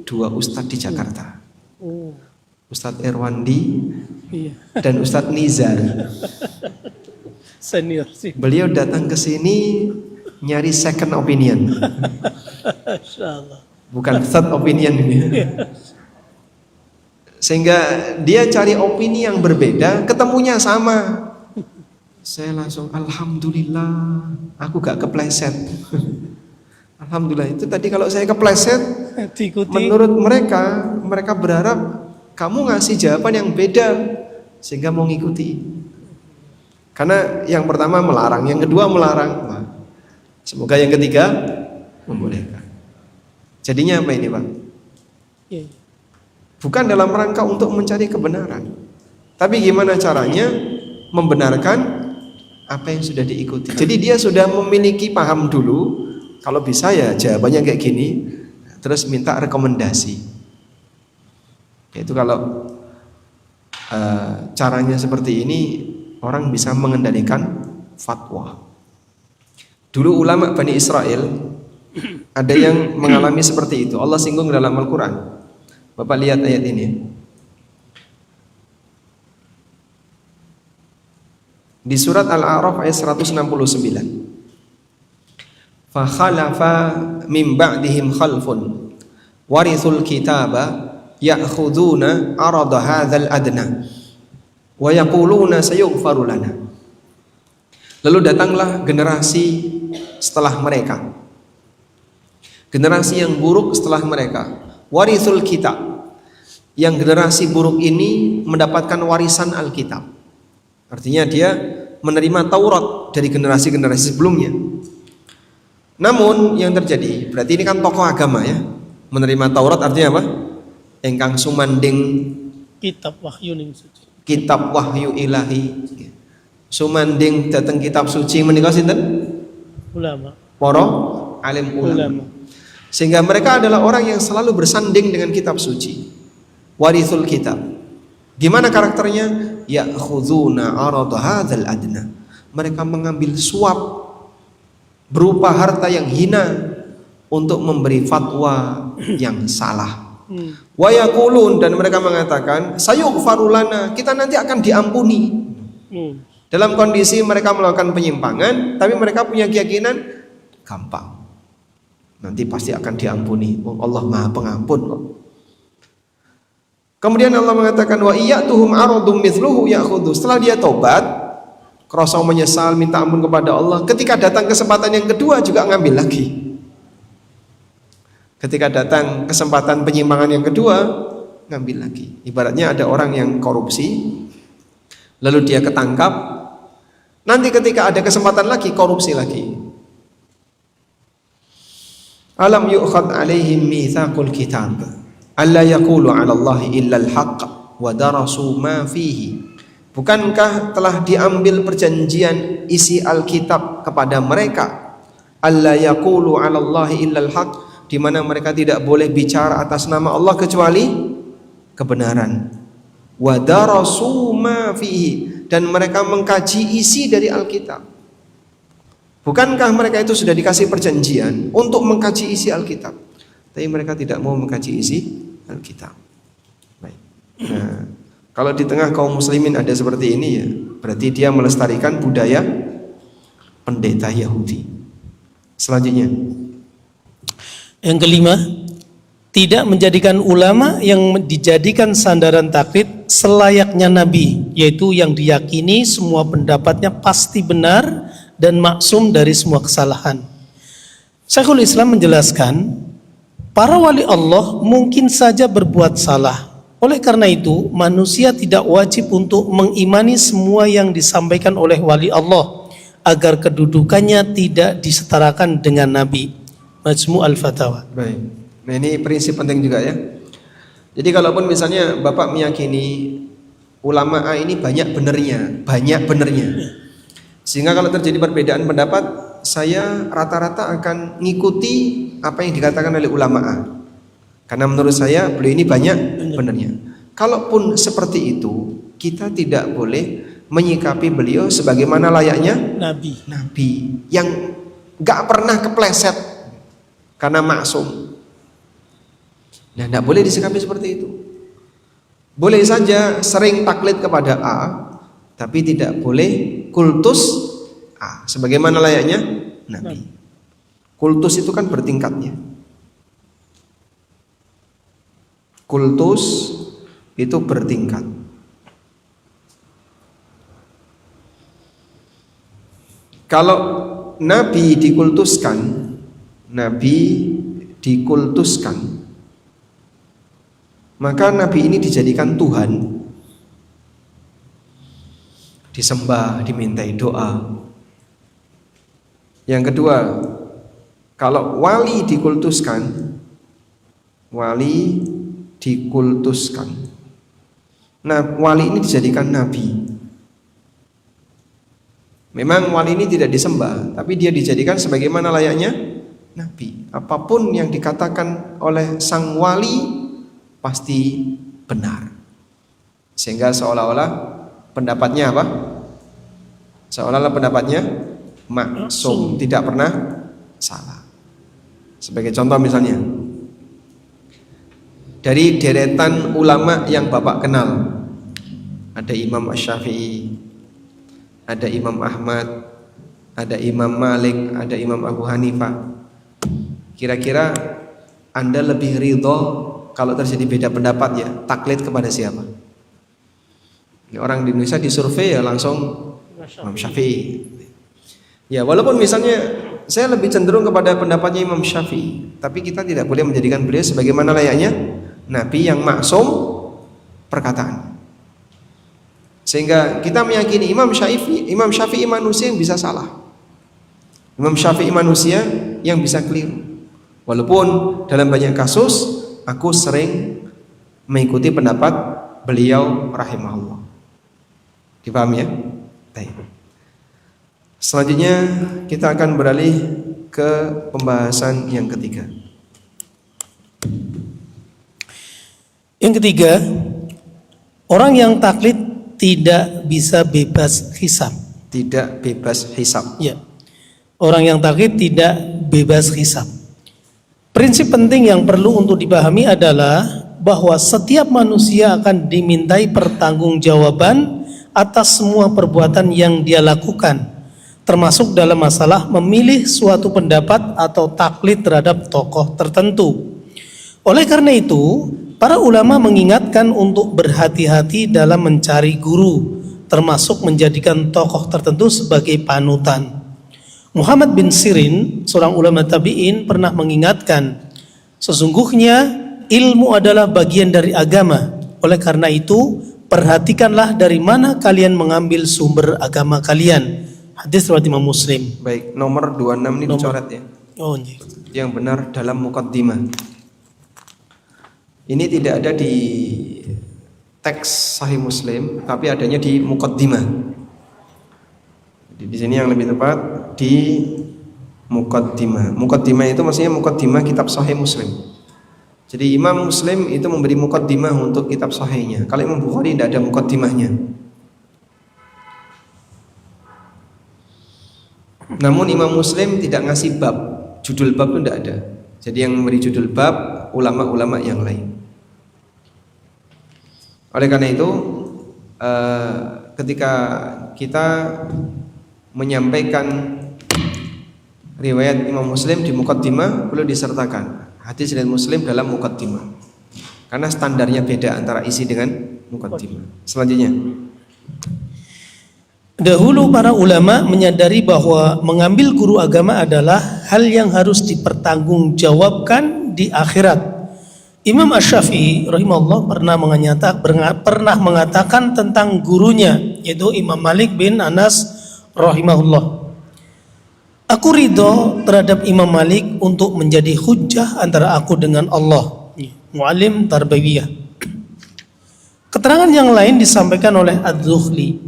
2 ustadz di Jakarta. Ustadz Erwandi dan Ustadz Nizar. Senior sih. Beliau datang ke sini nyari second opinion. Insyaallah. Bukan third opinion ini. Sehingga dia cari opini yang berbeda, ketemunya sama. Saya langsung alhamdulillah, aku gak kepleset. Alhamdulillah, itu tadi kalau saya kepleset, Diikuti. menurut mereka berharap kamu ngasih jawaban yang beda sehingga mau ngikuti. Karena yang pertama melarang, yang kedua melarang. Wah, semoga yang ketiga membolehkan. Jadinya apa ini, Pak? Bukan dalam rangka untuk mencari kebenaran, tapi gimana caranya membenarkan apa yang sudah diikuti. Jadi dia sudah memiliki paham dulu, kalau bisa ya jawabannya kayak gini, terus minta rekomendasi. Itu kalau caranya seperti ini, orang bisa mengendalikan fatwa. Dulu ulama Bani Israel ada yang mengalami seperti itu. Allah singgung dalam Al-Quran. Bapak lihat ayat ini. Di surat Al-A'raf ayat 169. Fakhalafa min ba'dihim khalfun warithul kitaba ya'khuduna arada hadzal adna wa yaquluna sayughfaru lana. Lalu datanglah generasi setelah mereka, generasi yang buruk setelah mereka, warithul kitab. Yang generasi buruk ini mendapatkan warisan Alkitab. Artinya dia menerima Taurat dari generasi-generasi sebelumnya. Namun yang terjadi, berarti ini kan tokoh agama ya, menerima Taurat artinya apa? Engkang sumanding kitab wahyu ning suci. Kitab wahyu ilahi. Sumanding dateng kitab suci menika sinten? Ulama. Para alim ulama. Sehingga mereka adalah orang yang selalu bersanding dengan kitab suci. Warithul kitab. Gimana karakternya? Ya'khuduna arada hadzal adna. Mereka mengambil suap berupa harta yang hina untuk memberi fatwa yang salah. Wa yaqulun, dan mereka mengatakan sayughfaru lana, kita nanti akan diampuni. Dalam kondisi mereka melakukan penyimpangan, tapi mereka punya keyakinan gampang, nanti pasti akan diampuni. Allah Maha Pengampun kok. Kemudian Allah mengatakan wa iyatuhum aradum mithluhu ya'khudhu. Setelah dia tobat, krasa menyesal, minta ampun kepada Allah, ketika datang kesempatan yang kedua juga ngambil lagi. Ketika datang kesempatan penyimpangan yang kedua, ngambil lagi. Ibaratnya ada orang yang korupsi, lalu dia ketangkap, nanti ketika ada kesempatan lagi, korupsi lagi. Alam yu'khad alaihim mitsaqul kitab alla yaqulu 'ala Allahi illa al-haqq wa darasu ma fihi. Bukankah telah diambil perjanjian isi Alkitab kepada mereka, alla yaqulu 'ala Allahi illa al-haqq, di mana mereka tidak boleh bicara atas nama Allah kecuali kebenaran. Wa darasu ma fihi, dan mereka mengkaji isi dari Alkitab. Bukankah mereka itu sudah dikasih perjanjian untuk mengkaji isi Alkitab, tapi mereka tidak mau mengkaji isi Alkitab. Baik. Nah, kalau di tengah kaum muslimin ada seperti ini ya, berarti dia melestarikan budaya pendeta Yahudi. Selanjutnya, yang kelima, tidak menjadikan ulama yang dijadikan sandaran taklid selayaknya nabi, yaitu yang diyakini semua pendapatnya pasti benar dan maksum dari semua kesalahan. Syekhul Islam menjelaskan, para wali Allah mungkin saja berbuat salah. Oleh karena itu, manusia tidak wajib untuk mengimani semua yang disampaikan oleh wali Allah, agar kedudukannya tidak disetarakan dengan nabi. Majmu' al-Fatawa. Baik. Nah, ini prinsip penting juga ya. Jadi kalaupun misalnya Bapak meyakini ulama A ini banyak benernya, sehingga kalau terjadi perbedaan pendapat, saya rata-rata akan ngikuti apa yang dikatakan oleh ulama A, karena menurut saya beliau ini banyak benernya. Kalaupun seperti itu, kita tidak boleh menyikapi beliau sebagaimana layaknya nabi yang gak pernah kepleset karena maksum. Nah, tidak boleh disikapi seperti itu. Boleh saja sering taklid kepada A, tapi tidak boleh kultus A sebagaimana layaknya nabi. Kultus itu kan bertingkatnya. Kultus itu bertingkat. Kalau nabi dikultuskan, maka nabi ini dijadikan Tuhan, disembah, dimintai doa. Yang kedua, kalau wali dikultuskan, nah wali ini dijadikan nabi. Memang wali ini tidak disembah, tapi dia dijadikan sebagaimana layaknya nabi. Apapun yang dikatakan oleh sang wali pasti benar. Sehingga seolah-olah pendapatnya apa? Seolah-olah pendapatnya maksum, tidak pernah salah. Sebagai contoh misalnya, dari deretan ulama yang Bapak kenal, ada Imam Asy-Syafi'i, ada Imam Ahmad, ada Imam Malik, ada Imam Abu Hanifah. Kira-kira Anda lebih ridho kalau terjadi beda pendapat ya, taklid kepada siapa? Orang di Indonesia disurvei ya langsung Imam Syafi'i. Ya walaupun misalnya saya lebih cenderung kepada pendapatnya Imam Syafi'i, tapi kita tidak boleh menjadikan beliau sebagaimana layaknya Nabi yang maksum perkataan. Sehingga kita meyakini Imam Syafi'i manusia yang bisa salah. Imam Syafi'i manusia yang bisa keliru. Walaupun dalam banyak kasus aku sering mengikuti pendapat beliau rahimahullah. Dipahami ya? Baik. Selanjutnya kita akan beralih ke pembahasan yang ketiga. Yang ketiga, orang yang taklid tidak bisa bebas hisab. Tidak bebas hisab. Ya. Orang yang taklid tidak bebas hisab. Prinsip penting yang perlu untuk dipahami adalah bahwa setiap manusia akan dimintai pertanggungjawaban atas semua perbuatan yang dia lakukan, termasuk dalam masalah memilih suatu pendapat atau taklid terhadap tokoh tertentu. Oleh karena itu, para ulama mengingatkan untuk berhati-hati dalam mencari guru, termasuk menjadikan tokoh tertentu sebagai panutan. Muhammad bin Sirin, seorang ulama tabi'in, pernah mengingatkan, sesungguhnya ilmu adalah bagian dari agama. Oleh karena itu, perhatikanlah dari mana kalian mengambil sumber agama kalian. Hadis riwayat Imam Muslim. Baik, nomor 26 ini dicoret ya. Oh, iya. Yang benar dalam muqaddimah. Ini tidak ada di teks Sahih Muslim, tapi adanya di muqaddimah. Di sini yang lebih tepat di muqaddimah. Muqaddimah itu maksudnya muqaddimah kitab Sahih Muslim. Jadi Imam Muslim itu memberi muqaddimah untuk kitab Sahihnya. Kalau Imam Bukhari tidak ada muqaddimahnya. Namun Imam Muslim tidak ngasih bab, judul bab itu tidak ada. Jadi yang memberi judul bab ulama-ulama yang lain. Oleh karena itu, ketika kita menyampaikan riwayat Imam Muslim di muqaddimah, perlu disertakan hadis riwayat Muslim dalam muqaddimah. Karena standarnya beda antara isi dengan muqaddimah. Selanjutnya, dahulu para ulama menyadari bahwa mengambil guru agama adalah hal yang harus dipertanggungjawabkan di akhirat. Imam Asy-Syafi'i rahimahullah pernah mengatakan tentang gurunya, yaitu Imam Malik bin Anas rahimahullah, aku ridho terhadap Imam Malik untuk menjadi hujjah antara aku dengan Allah. Mu'allim Tarbawiyah. Keterangan yang lain disampaikan oleh Adz-Dzuhli,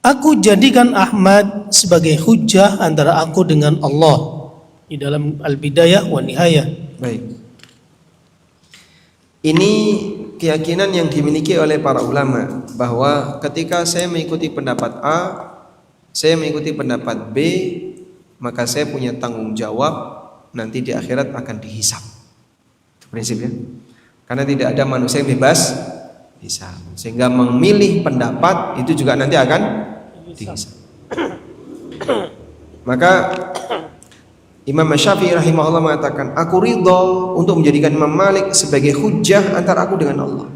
aku jadikan Ahmad sebagai hujjah antara aku dengan Allah, di dalam Al-Bidayah wa Nihayah. baik. Ini keyakinan yang dimiliki oleh para ulama, bahwa ketika saya mengikuti pendapat A, saya mengikuti pendapat B, maka saya punya tanggung jawab nanti di akhirat akan dihisab. Itu prinsipnya. Karena tidak ada manusia yang bebas hisab. Sehingga memilih pendapat itu juga nanti akan dihisab. Maka Imam Syafi'i rahimahullah mengatakan, aku ridho untuk menjadikan Imam Malik sebagai hujjah antara aku dengan Allah.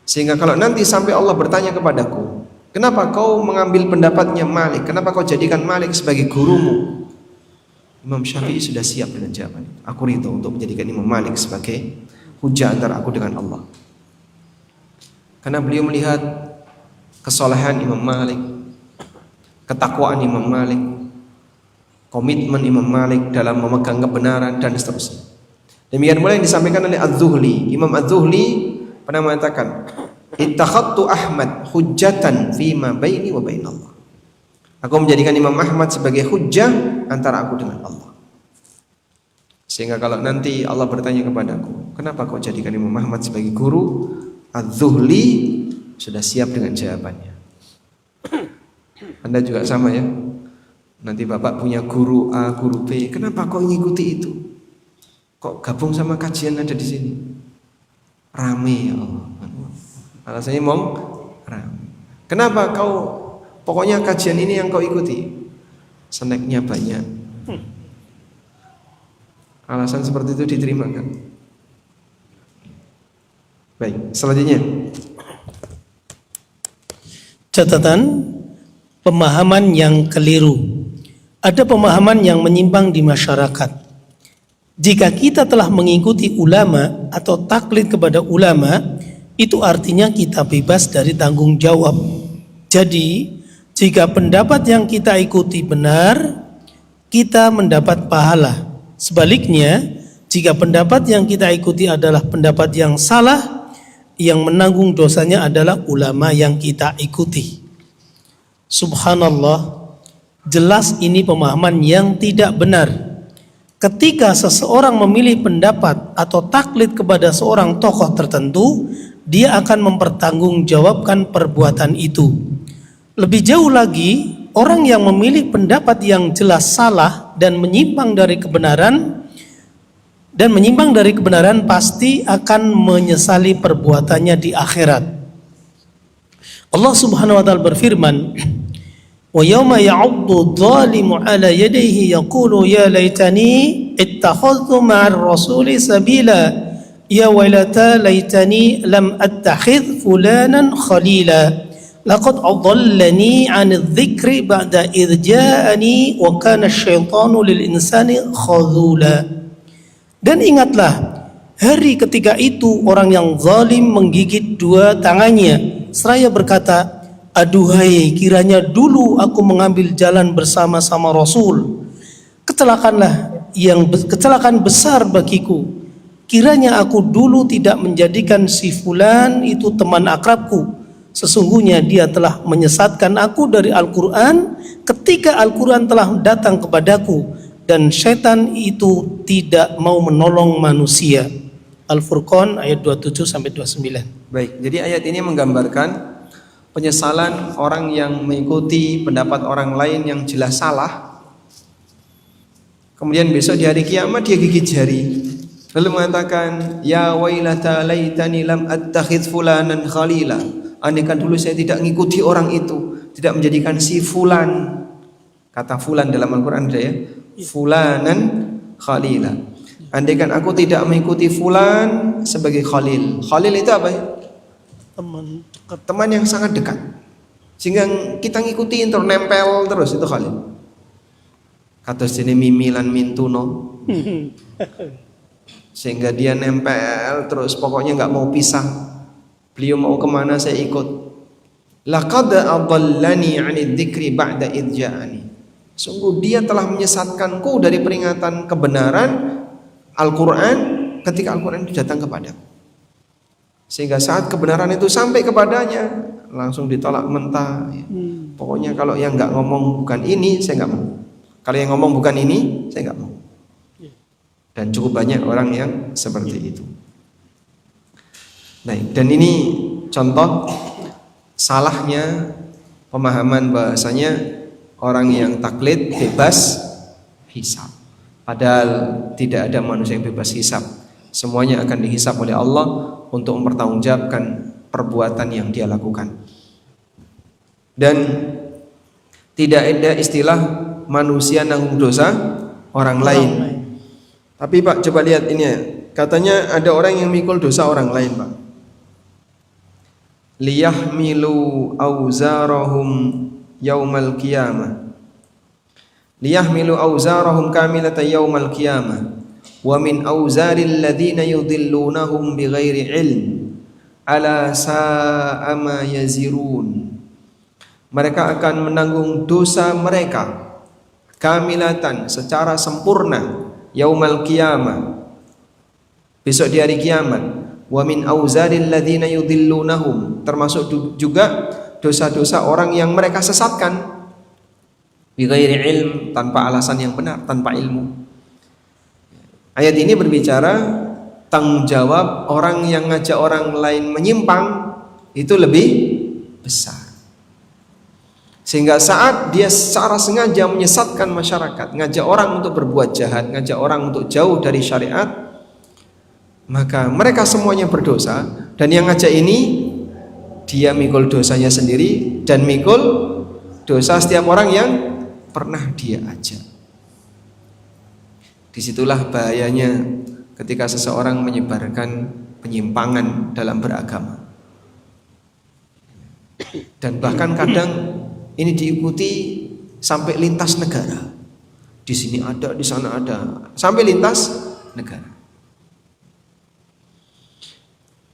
Sehingga kalau nanti sampai Allah bertanya kepadaku, kenapa kau mengambil pendapatnya Malik? Kenapa kau jadikan Malik sebagai gurumu? Imam Syafi'i sudah siap dengan jawaban. Aku ridho untuk menjadikan Imam Malik sebagai hujjah antara aku dengan Allah. Karena beliau melihat kesalehan Imam Malik, ketakwaan Imam Malik, komitmen Imam Malik dalam memegang kebenaran dan seterusnya. Demikian pula yang disampaikan oleh Adz-Dzuhli. Imam Adz-Dzuhli pernah mengatakan, Ittakhadtu Ahmad hujjatan fima baini wa bainallah. Aku menjadikan Imam Ahmad sebagai hujjah antara aku dengan Allah. Sehingga kalau nanti Allah bertanya kepadaku, kenapa kau jadikan Imam Ahmad sebagai guru? Az-Zuhli sudah siap dengan jawabannya. Anda juga sama ya. Nanti Bapak punya guru A, guru B, kenapa kau ngikuti itu? Kok gabung sama kajian ada di sini? Rame ya Allah. Alasannya mau rame. Kenapa kau pokoknya kajian ini yang kau ikuti? Snacknya banyak. Alasan seperti itu diterima kan? Baik, selanjutnya. Catatan pemahaman yang keliru. Ada pemahaman yang menyimpang di masyarakat. Jika kita telah mengikuti ulama atau taklid kepada ulama, itu artinya kita bebas dari tanggung jawab. Jadi, jika pendapat yang kita ikuti benar, kita mendapat pahala. Sebaliknya, jika pendapat yang kita ikuti adalah pendapat yang salah, yang menanggung dosanya adalah ulama yang kita ikuti. Subhanallah, jelas ini pemahaman yang tidak benar. Ketika seseorang memilih pendapat atau taklid kepada seorang tokoh tertentu, dia akan mempertanggungjawabkan perbuatan itu. Lebih jauh lagi, orang yang memilih pendapat yang jelas salah dan menyimpang dari kebenaran pasti akan menyesali perbuatannya di akhirat. Allah Subhanahu wa taala berfirman, "Wa yauma ya'uddu adh-dhalimu 'ala yadayhi yaqulu ya laitani ittakhadhtu ma'ar rasuli sabila ya wailata laitani lam attakhidh fulanan khalila laqad adallani 'anil dzikri ba'da idh ja'ani wa kana asyaitanu lil insani khadhula." Dan ingatlah hari ketika itu orang yang zalim menggigit dua tangannya seraya berkata, "Aduhai, kiranya dulu aku mengambil jalan bersama-sama Rasul. Kecelakaan besar bagiku. Kiranya aku dulu tidak menjadikan si fulan itu teman akrabku. Sesungguhnya dia telah menyesatkan aku dari Al-Quran ketika Al-Quran telah datang kepadaku. Dan syaitan itu tidak mau menolong manusia." Al-Furqan ayat 27-29. Baik, jadi ayat ini menggambarkan penyesalan orang yang mengikuti pendapat orang lain yang jelas salah. Kemudian besok di hari kiamat dia gigit jari, lalu mengatakan, "Ya wailata laitani lam attakhidh fulanan khalila." Andaikan dulu saya tidak mengikuti orang itu, tidak menjadikan si fulan. Kata fulan dalam Al-Quran ada ya, fulanan khalila. Andaikan aku tidak mengikuti fulan sebagai khalil. Khalil itu apa ya? Teman yang sangat dekat, sehingga kita ngikutin terus, nempel terus, itu khalil. Kata sini mimilan mintuno, sehingga dia nempel terus, pokoknya nggak mau pisah. Beliau mau kemana saya ikut. Laqad adallani 'anil dzikri ba'da idh ja'ani. Sungguh dia telah menyesatkanku dari peringatan kebenaran Al-Quran ketika Al-Quran itu datang kepadaku. Sehingga saat kebenaran itu sampai kepadanya langsung ditolak mentah. Pokoknya kalau yang nggak ngomong bukan ini, saya nggak mau. Kalau yang ngomong bukan ini, saya nggak mau. Dan cukup banyak orang yang seperti itu. Nah, dan ini contoh salahnya pemahaman bahasanya orang yang taklid bebas hisab. Padahal tidak ada manusia yang bebas hisab. Semuanya akan dihisab oleh Allah untuk mempertanggungjawabkan perbuatan yang dia lakukan. Dan tidak ada istilah manusia nanggung dosa orang lain. Tapi Pak, coba lihat ini ya. Katanya ada orang yang mikul dosa orang lain, Pak. Liyahmilu auzarahum yaumal qiyamah. Liyahmilu auzarahum kamilata yaumal qiyamah. Wa min auzaril ladzina yudhillunahum bighairi ilm. Ala sa'a ma yazirun. Mereka akan menanggung dosa mereka kamilatan, secara sempurna, yaumal qiyamah, besok di hari kiamat. wa min auzaril ladzina yudhillunahum, termasuk juga dosa-dosa orang yang mereka sesatkan bighairi ilm, tanpa alasan yang benar, tanpa ilmu. Ayat ini berbicara tanggung jawab orang yang ngajak orang lain menyimpang itu lebih besar. Sehingga saat dia secara sengaja menyesatkan masyarakat, ngajak orang untuk berbuat jahat, ngajak orang untuk jauh dari syariat, maka mereka semuanya berdosa. Dan yang ngajak ini, dia mikul dosanya sendiri dan mikul dosa setiap orang yang pernah dia ajak. Disitulah bahayanya ketika seseorang menyebarkan penyimpangan dalam beragama. Dan bahkan kadang ini diikuti sampai lintas negara. Di sini ada, di sana ada, sampai lintas negara.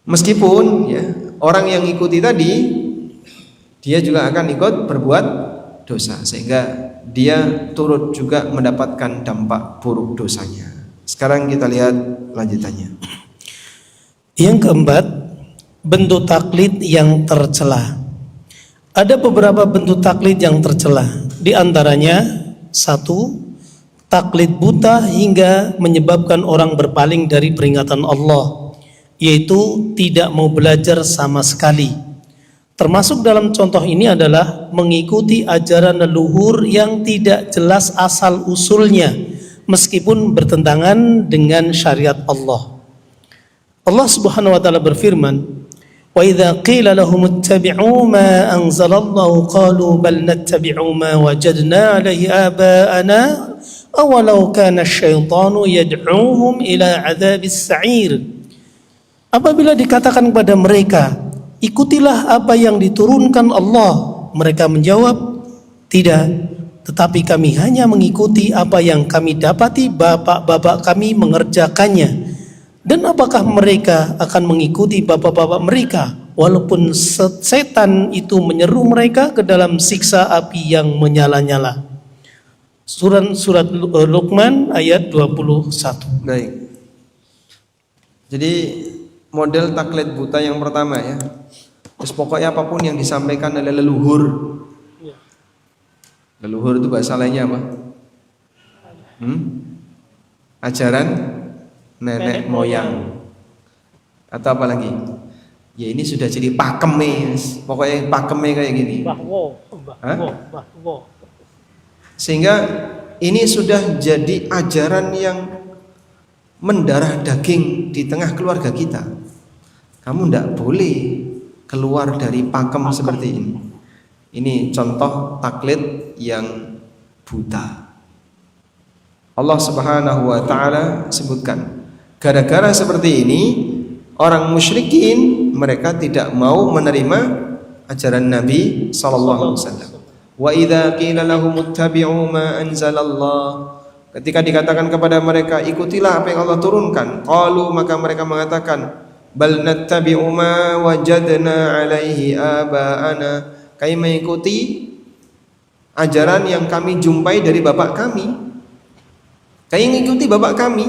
Meskipun ya, orang yang ikuti tadi dia juga akan ikut berbuat dosa, sehingga dia turut juga mendapatkan dampak buruk dosanya. Sekarang kita lihat lanjutannya. Yang keempat, bentuk taklid yang tercela. Ada beberapa bentuk taklid yang tercela. Di antaranya, 1. Taklid buta hingga menyebabkan orang berpaling dari peringatan Allah, yaitu tidak mau belajar sama sekali. Termasuk dalam contoh ini adalah mengikuti ajaran leluhur yang tidak jelas asal usulnya, meskipun bertentangan dengan syariat Allah. Allah Subhanahu wa taala berfirman, "Wa idza qila lahum ittabi'u ma anzalallahu qalu bal nattabi'u ma wajadna 'alaihi aba'ana aw law kana asy-syaitanu yad'uuhum ila 'adzabis sa'ir." Apabila dikatakan kepada mereka, ikutilah apa yang diturunkan Allah, mereka menjawab, tidak, tetapi kami hanya mengikuti apa yang kami dapati bapak-bapak kami mengerjakannya. Dan apakah mereka akan mengikuti bapak-bapak mereka walaupun setan itu menyeru mereka ke dalam siksa api yang menyala-nyala. Surat Luqman ayat 21. Baik. Jadi model taklid buta yang pertama ya. Terus pokoknya apapun yang disampaikan oleh leluhur. Leluhur itu bahasa lainnya apa? Ajaran nenek moyang. Atau apa lagi? Ya ini sudah jadi pakeme. Pokoknya pakeme kayak gini. Sehingga ini sudah jadi ajaran yang mendarah daging di tengah keluarga kita. Kamu tidak boleh keluar dari pakem seperti ini. Ini contoh taklid yang buta. Allah Subhanahu wa taala sebutkan, gara-gara seperti ini orang musyrikin mereka tidak mau menerima ajaran Nabi sallallahu alaihi wasallam. Wa idza qila lahum ittabi'u ma anzalallah, ketika dikatakan kepada mereka ikutilah apa yang Allah turunkan, qalu, maka mereka mengatakan, bal nattabi'u ma wajadna 'alaihi aba'ana, kami mengikuti ajaran yang kami jumpai dari bapak kami. Kami mengikuti bapak kami.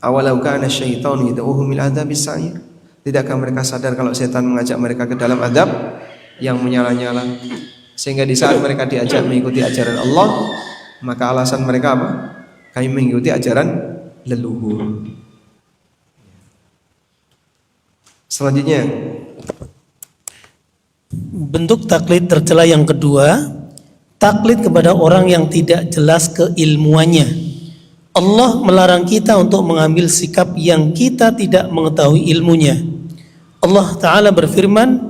Awalau kana syaitanu yad'uhum ila adzabis sa'ir, tidakkah mereka sadar kalau setan mengajak mereka ke dalam azab yang menyala-nyala? Sehingga di saat mereka diajak mengikuti ajaran Allah, maka alasan mereka apa? Kami mengikuti ajaran leluhur. Selanjutnya, bentuk taklid tercela yang kedua, taklid kepada orang yang tidak jelas keilmuannya. Allah melarang kita untuk mengambil sikap yang kita tidak mengetahui ilmunya. Allah Ta'ala berfirman,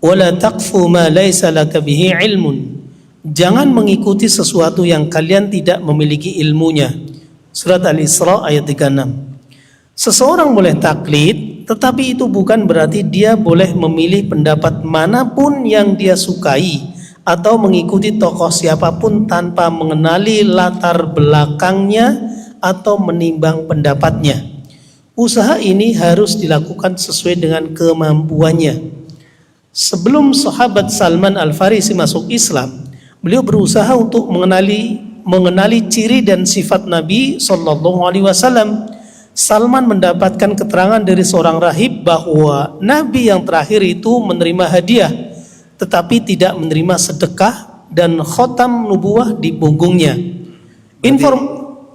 "Wala taqfu ma laysa laka bihi ilmun." Jangan mengikuti sesuatu yang kalian tidak memiliki ilmunya. Surat Al-Isra ayat 36. Seseorang boleh taklid, tetapi itu bukan berarti dia boleh memilih pendapat manapun yang dia sukai atau mengikuti tokoh siapapun tanpa mengenali latar belakangnya atau menimbang pendapatnya. Usaha ini harus dilakukan sesuai dengan kemampuannya. Sebelum sahabat Salman Al-Farisi masuk Islam, beliau berusaha untuk mengenali ciri dan sifat Nabi Sallallahu Alaihi Wasallam. Salman mendapatkan keterangan dari seorang rahib bahwa Nabi yang terakhir itu menerima hadiah tetapi tidak menerima sedekah dan khotam nubuah di punggungnya.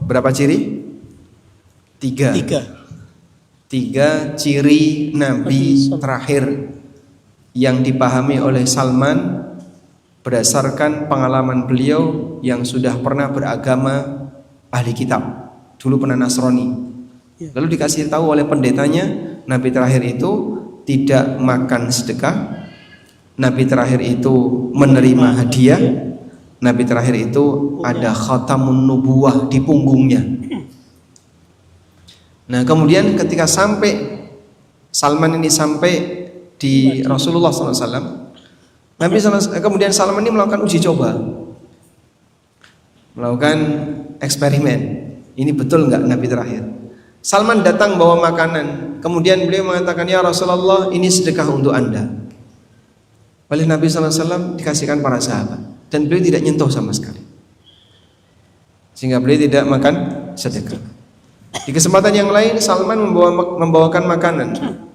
Berapa ciri? Tiga ciri Nabi terakhir yang dipahami oleh Salman berdasarkan pengalaman beliau yang sudah pernah beragama ahli kitab, dulu pernah Nasrani. Lalu dikasih tahu oleh pendetanya, Nabi terakhir itu tidak makan sedekah, Nabi terakhir itu menerima hadiah, Nabi terakhir itu ada khatamun nubuwah di punggungnya. Nah, kemudian ketika Salman ini sampai di Rasulullah SAW, kemudian Salman ini melakukan uji coba, melakukan eksperimen. Ini betul nggak Nabi terakhir? Salman datang bawa makanan, kemudian beliau mengatakan, ya Rasulullah, ini sedekah untuk Anda. Oleh Nabi SAW dikasihkan para sahabat, dan beliau tidak nyentuh sama sekali, sehingga beliau tidak makan sedekah. Di kesempatan yang lain Salman membawakan makanan,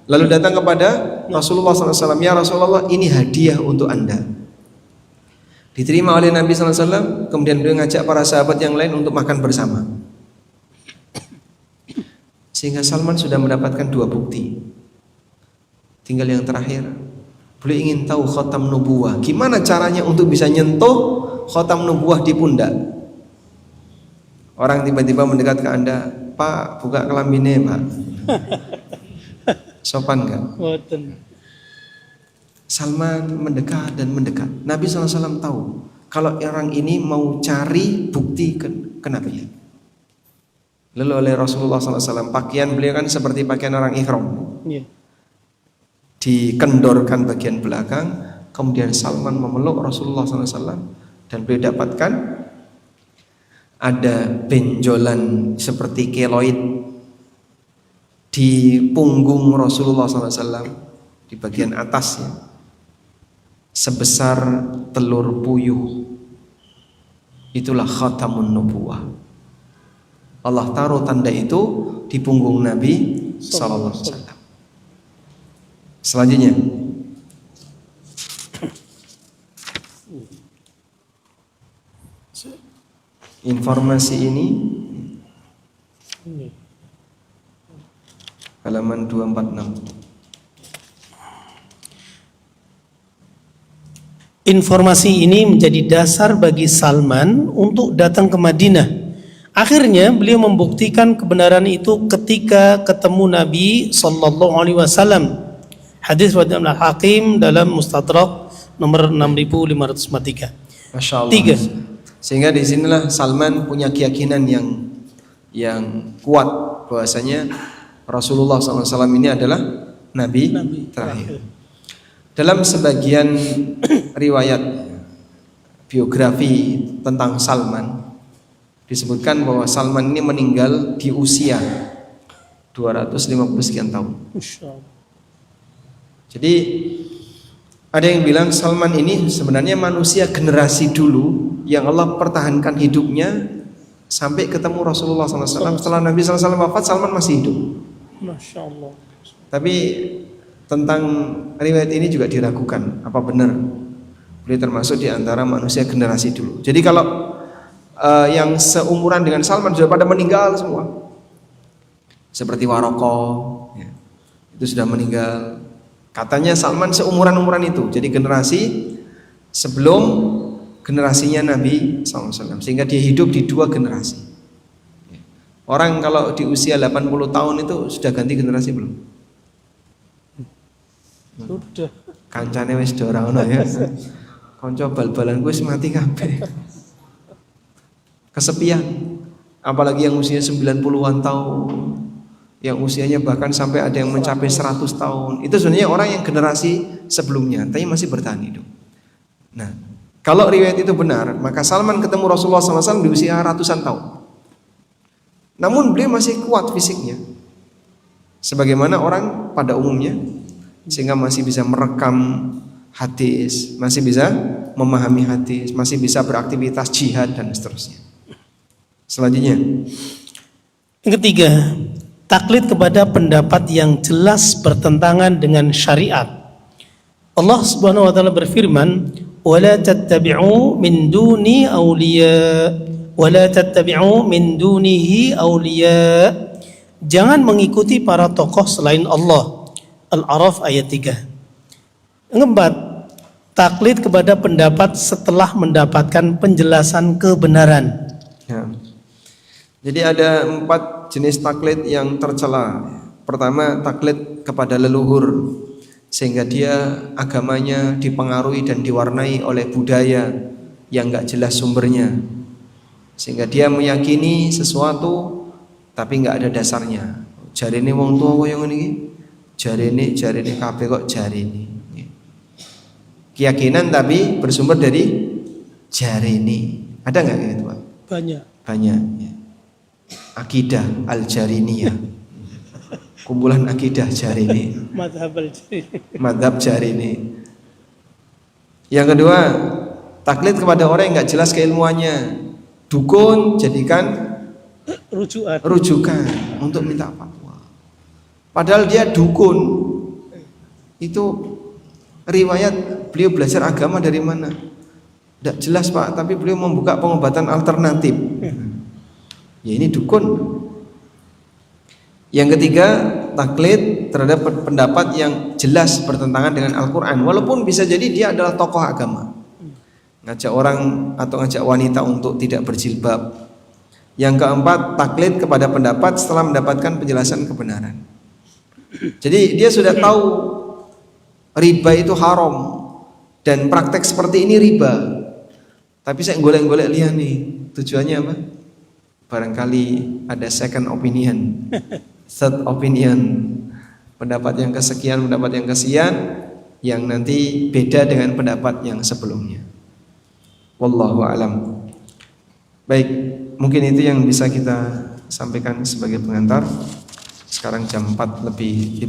lalu datang kepada Rasulullah SAW, ya Rasulullah, ini hadiah untuk Anda. Diterima oleh Nabi SAW, kemudian beliau ngajak para sahabat yang lain untuk makan bersama. Sehingga Salman sudah mendapatkan 2 bukti. Tinggal yang terakhir, beliau ingin tahu khotam nubuwah. Gimana caranya untuk bisa nyentuh khotam nubuwah di pundak? Orang tiba-tiba mendekat ke Anda, Pak, buka kelambine Pak. Sopan enggak? Salman mendekat dan mendekat. Nabi SAW tahu kalau orang ini mau cari bukti ke Nabi. Lalu oleh Rasulullah SAW, pakaian beliau kan seperti pakaian orang ihram, dikendorkan bagian belakang. Kemudian Salman memeluk Rasulullah SAW, dan beliau dapatkan ada benjolan seperti keloid di punggung Rasulullah SAW, di bagian atasnya, sebesar telur puyuh. Itulah khatamun nubuwah. Allah taruh tanda itu di punggung Nabi sallallahu alaihi wasallam. Selanjutnya, informasi ini halaman 246. Informasi ini menjadi dasar bagi Salman untuk datang ke Madinah. Akhirnya beliau membuktikan kebenaran itu ketika ketemu Nabi sallallahu alaihi wasallam. Hadis riwayat Al-Hakim dalam Mustadrak nomor 6543. Masya Allah. 3. Sehingga di sinilah Salman punya keyakinan yang kuat bahwasanya Rasulullah SAW ini adalah Nabi terakhir. Dalam sebagian riwayat biografi tentang Salman disebutkan bahwa Salman ini meninggal di usia 250 sekian tahun. Jadi ada yang bilang Salman ini sebenarnya manusia generasi dulu yang Allah pertahankan hidupnya sampai ketemu Rasulullah SAW. Setelah Nabi SAW wafat, Salman masih hidup. Masya Allah. Tapi tentang riwayat ini juga diragukan apa benar beliau termasuk di antara manusia generasi dulu. Jadi kalau yang seumuran dengan Salman sudah pada meninggal semua, seperti Waroko, ya, itu sudah meninggal. Katanya Salman seumuran itu, jadi generasi sebelum generasinya Nabi SAW, sehingga dia hidup di 2 generasi. Orang kalau di usia 80 tahun itu sudah ganti generasi belum? Sudah. Kancane wis do ora ono ya. Kanca bal-balan gue mati kabeh. Kesepian. Apalagi yang usia 90-an tahun, yang usianya bahkan sampai ada yang mencapai 100 tahun. Itu sebenarnya orang yang generasi sebelumnya, tapi masih bertahan hidup. Nah, kalau riwayat itu benar, maka Salman ketemu Rasulullah SAW di usia ratusan tahun. Namun beliau masih kuat fisiknya, sebagaimana orang pada umumnya, sehingga masih bisa merekam hadis, masih bisa memahami hadis, masih bisa beraktivitas jihad dan seterusnya. Selanjutnya, yang ketiga, taklid kepada pendapat yang jelas bertentangan dengan syariat. Allah Subhanahu wa taala berfirman, "Wala tattabi'u min duni awliya, wala tattabi'u min dunihi awliya." Jangan mengikuti para tokoh selain Allah. Al-A'raf ayat 3. Keempat, taklid kepada pendapat setelah mendapatkan penjelasan kebenaran. Ya. Jadi ada 4 jenis taklid yang tercela. Pertama, taklid kepada leluhur, sehingga dia agamanya dipengaruhi dan diwarnai oleh budaya yang gak jelas sumbernya, sehingga dia meyakini sesuatu tapi gak ada dasarnya. Jari ini wong tua kok yang ini, jari ini kabeh kok jari ini. Keyakinan tapi bersumber dari jari ini. Ada nggak gitu Pak? Banyak. Ya. Akidah al-Jariniyah, kumpulan akidah Jarini, madhab Jarini. Yang kedua, taklid kepada orang yang nggak jelas keilmuannya. Dukun jadikan rujukan untuk minta fatwa. Padahal dia dukun. Itu riwayat beliau belajar agama dari mana? Tidak jelas Pak, tapi beliau membuka pengobatan alternatif. Ya ini dukun. Yang ketiga, taklid terhadap pendapat yang jelas bertentangan dengan Al-Quran, walaupun bisa jadi dia adalah tokoh agama. Ngajak orang atau ngajak wanita untuk tidak berjilbab. Yang keempat, taklid kepada pendapat setelah mendapatkan penjelasan kebenaran. Jadi dia sudah tahu riba itu haram dan praktek seperti ini riba, tapi saya golek-golek lihat nih, tujuannya apa? Barangkali ada second opinion, third opinion, pendapat yang kesekian, pendapat yang kesekian, yang nanti beda dengan pendapat yang sebelumnya. Wallahu a'lam. Baik, mungkin itu yang bisa kita sampaikan sebagai pengantar. Sekarang jam 4:50.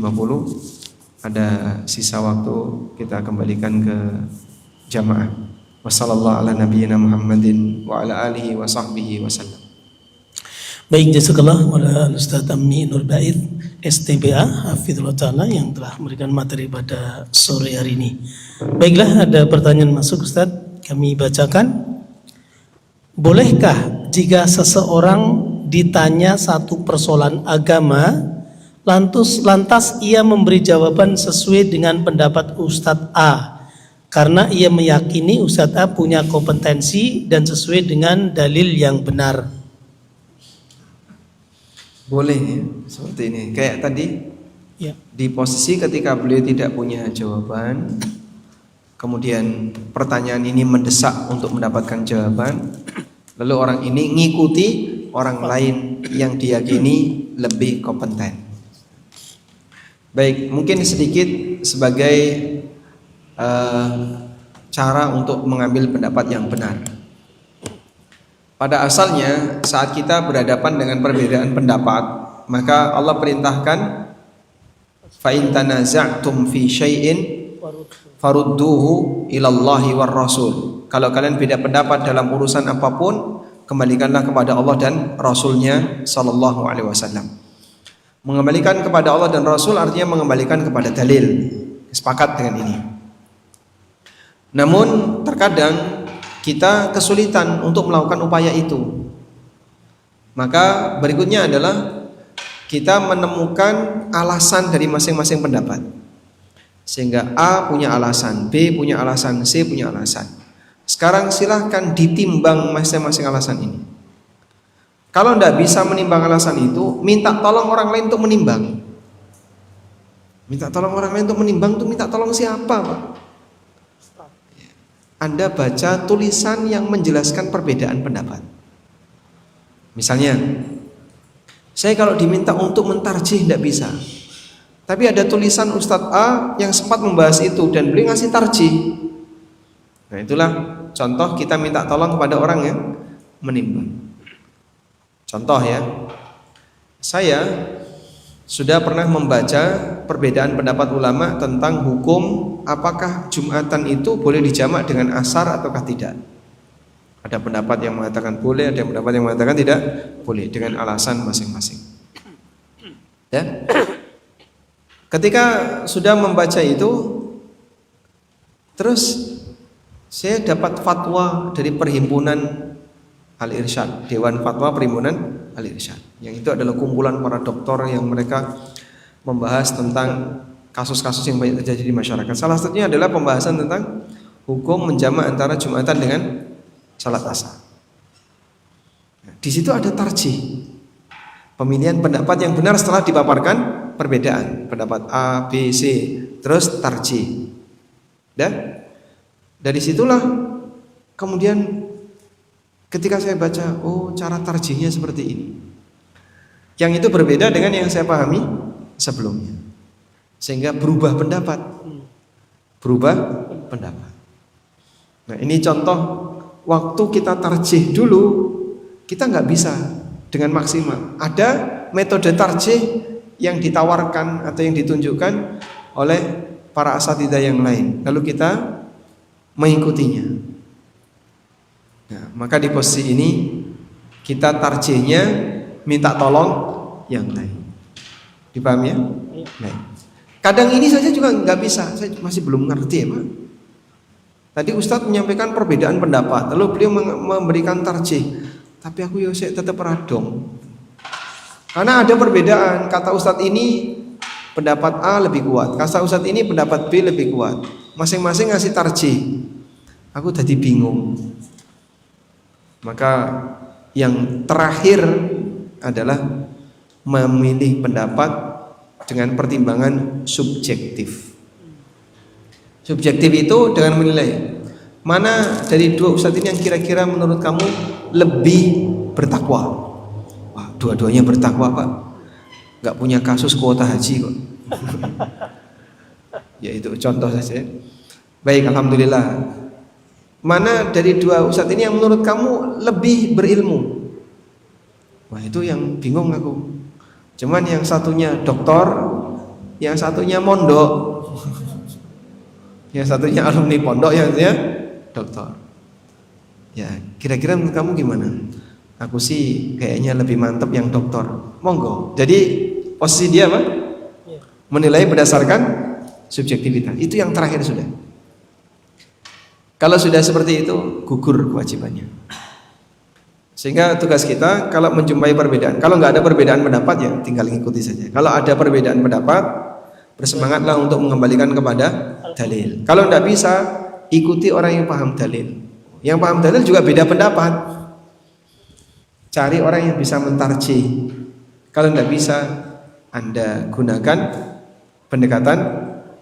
Ada sisa waktu, kita kembalikan ke jamaah. Wassallallahu ala nabiyyina Muhammadin wa ala alihi wa sahbihi wasallam. Baik, jazakallah wala Ustaz Ammi Nur Bait STBA Hafizullah Ta'ala yang telah memberikan materi pada sore hari ini. Baiklah, ada pertanyaan masuk Ustaz, kami bacakan. Bolehkah jika seseorang ditanya satu persoalan agama, lantas ia memberi jawaban sesuai dengan pendapat Ustadz A, karena ia meyakini Ustadz A punya kompetensi dan sesuai dengan dalil yang benar? Boleh ya, seperti ini. Kayak tadi ya. Di posisi ketika beliau tidak punya jawaban, kemudian pertanyaan ini mendesak untuk mendapatkan jawaban, lalu orang ini ngikuti orang lain yang diyakini lebih kompeten. Baik, mungkin sedikit sebagai cara untuk mengambil pendapat yang benar. Pada asalnya saat kita berhadapan dengan perbedaan pendapat, maka Allah perintahkan fa in tanaza'tum fi syai'in farudduhu ilallahi war rasul. Kalau kalian beda pendapat dalam urusan apapun, kembalikanlah kepada Allah dan Rasulnya sallallahu alaihi wasallam. Mengembalikan kepada Allah dan Rasul artinya mengembalikan kepada dalil. Sepakat dengan ini. Namun terkadang kita kesulitan untuk melakukan upaya itu. Maka berikutnya adalah kita menemukan alasan dari masing-masing pendapat. Sehingga A punya alasan, B punya alasan, C punya alasan. Sekarang silahkan ditimbang masing-masing alasan ini. Kalau tidak bisa menimbang alasan itu, minta tolong orang lain untuk menimbang. Minta tolong orang lain untuk menimbang itu minta tolong siapa Pak? Anda baca tulisan yang menjelaskan perbedaan pendapat. Misalnya, saya kalau diminta untuk mentarjih tidak bisa. Tapi ada tulisan Ustadz A yang sempat membahas itu dan beliau ngasih tarjih. Nah itulah contoh kita minta tolong kepada orang yang menimbang. Contoh ya, saya sudah pernah membaca perbedaan pendapat ulama tentang hukum apakah Jumatan itu boleh dijamak dengan asar ataukah tidak. Ada pendapat yang mengatakan boleh, ada pendapat yang mengatakan tidak boleh dengan alasan masing-masing. Ya. Ketika sudah membaca itu, terus saya dapat fatwa dari Perhimpunan Al-Irsyad, Dewan Fatwa Perhimpunan Al-Irsyad. Yang itu adalah kumpulan para doktor yang mereka membahas tentang kasus-kasus yang banyak terjadi di masyarakat. Salah satunya adalah pembahasan tentang hukum menjamak antara Jumatan dengan salat asar. Di situ ada tarjih, pemilihan pendapat yang benar setelah dipaparkan perbedaan pendapat A, B, C, terus tarjih. Dan dari situlah kemudian ketika saya baca, oh cara tarjihnya seperti ini. Yang itu berbeda dengan yang saya pahami sebelumnya. Sehingga berubah pendapat. Berubah pendapat. Nah, ini contoh waktu kita tarjih dulu, kita nggak bisa dengan maksimal. Ada metode tarjih yang ditawarkan atau yang ditunjukkan oleh para asatidzah yang lain. Lalu kita mengikutinya. Nah, maka di posisi ini kita tarjihnya minta tolong yang lain. Dipahami ya? Baik. Kadang ini saja juga nggak bisa. Saya masih belum ngerti ya Pak. Tadi Ustadz menyampaikan perbedaan pendapat, lalu beliau memberikan tarjih. Tapi aku ya saya tetap radong. Karena ada perbedaan. Kata Ustadz ini pendapat A lebih kuat, kata Ustadz ini pendapat B lebih kuat. Masing-masing ngasih tarjih. Aku jadi bingung. Maka yang terakhir adalah memilih pendapat dengan pertimbangan subjektif. Subjektif itu dengan menilai mana dari dua ustadz ini yang kira-kira menurut kamu lebih bertakwa. Wah, dua-duanya bertakwa Pak. Gak punya kasus kuota haji kok. Ya itu contoh saja. Baik, alhamdulillah. Mana dari dua ustadz ini yang menurut kamu lebih berilmu? Wah, itu yang bingung aku. Cuman yang satunya doktor, yang satunya mondok. Yang satunya alumni pondok, yang satunya doktor. Ya, kira-kira menurut kamu gimana? Aku sih kayaknya lebih mantep yang dokter. Monggo. Jadi posisi dia apa? Menilai berdasarkan subjektivitas. Itu yang terakhir sudah. Kalau sudah seperti itu, gugur kewajibannya. Sehingga tugas kita kalau menjumpai perbedaan, kalau nggak ada perbedaan pendapat ya tinggal ikuti saja. Kalau ada perbedaan pendapat, bersemangatlah untuk mengembalikan kepada dalil. Kalau tidak bisa, ikuti orang yang paham dalil. Yang paham dalil juga beda pendapat. Cari orang yang bisa mentarjih. Kalau tidak bisa, Anda gunakan pendekatan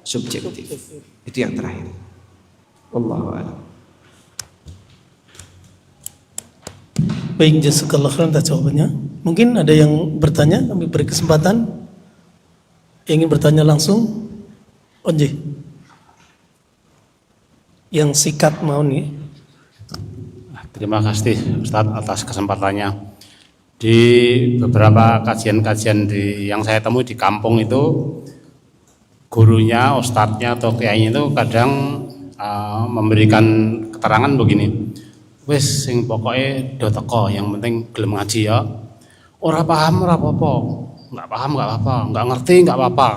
subjektif. Itu yang terakhir. Wallahu a'lam. Baik, jazakallahu khairan atas jawabannya. Mungkin ada yang bertanya, kami beri kesempatan. Ingin bertanya langsung? Onje. Yang sikat mau nih. Terima kasih Ustadz atas kesempatannya. Di beberapa kajian-kajian yang saya temui di kampung itu, gurunya, ustadznya atau kiainya itu kadang memberikan keterangan begini. Wis sing pokoknya do teko, yang penting gelem ngaji ya. Ora paham ora apa-apa. Enggak paham enggak apa-apa, enggak ngerti enggak apa-apa.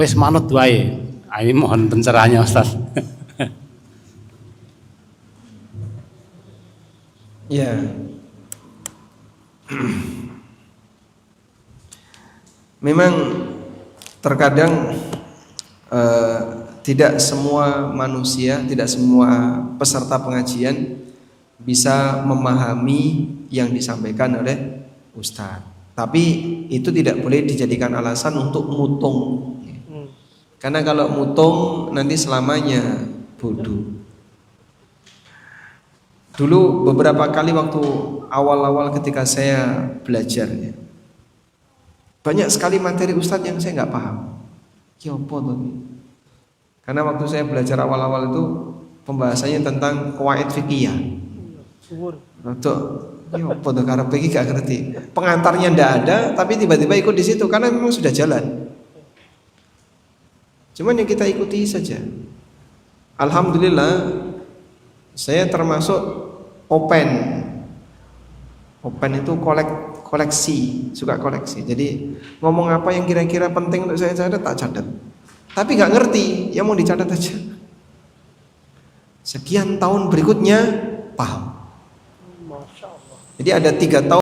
Wis manut wae. Ini mohon pencerahannya Ustaz. Ya. Memang terkadang tidak semua manusia, tidak semua peserta pengajian bisa memahami yang disampaikan oleh ustaz. Tapi itu tidak boleh dijadikan alasan untuk mutung. Karena kalau mutung nanti selamanya bodoh. Dulu beberapa kali waktu awal-awal ketika saya belajar ya, banyak sekali materi ustadz yang saya nggak paham. Karena waktu saya belajar awal-awal itu pembahasannya tentang qawaid fiqhiyah. Untuk karena pergi gak ngerti. Pengantarnya ndak ada, tapi tiba-tiba ikut di situ karena memang sudah jalan. Cuman yang kita ikuti saja. Alhamdulillah, saya termasuk open itu koleksi, suka koleksi. Jadi ngomong apa yang kira-kira penting untuk saya catat, tak catat. Tapi nggak ngerti, ya mau dicatat aja. Sekian tahun berikutnya paham. Jadi ada 3 tahun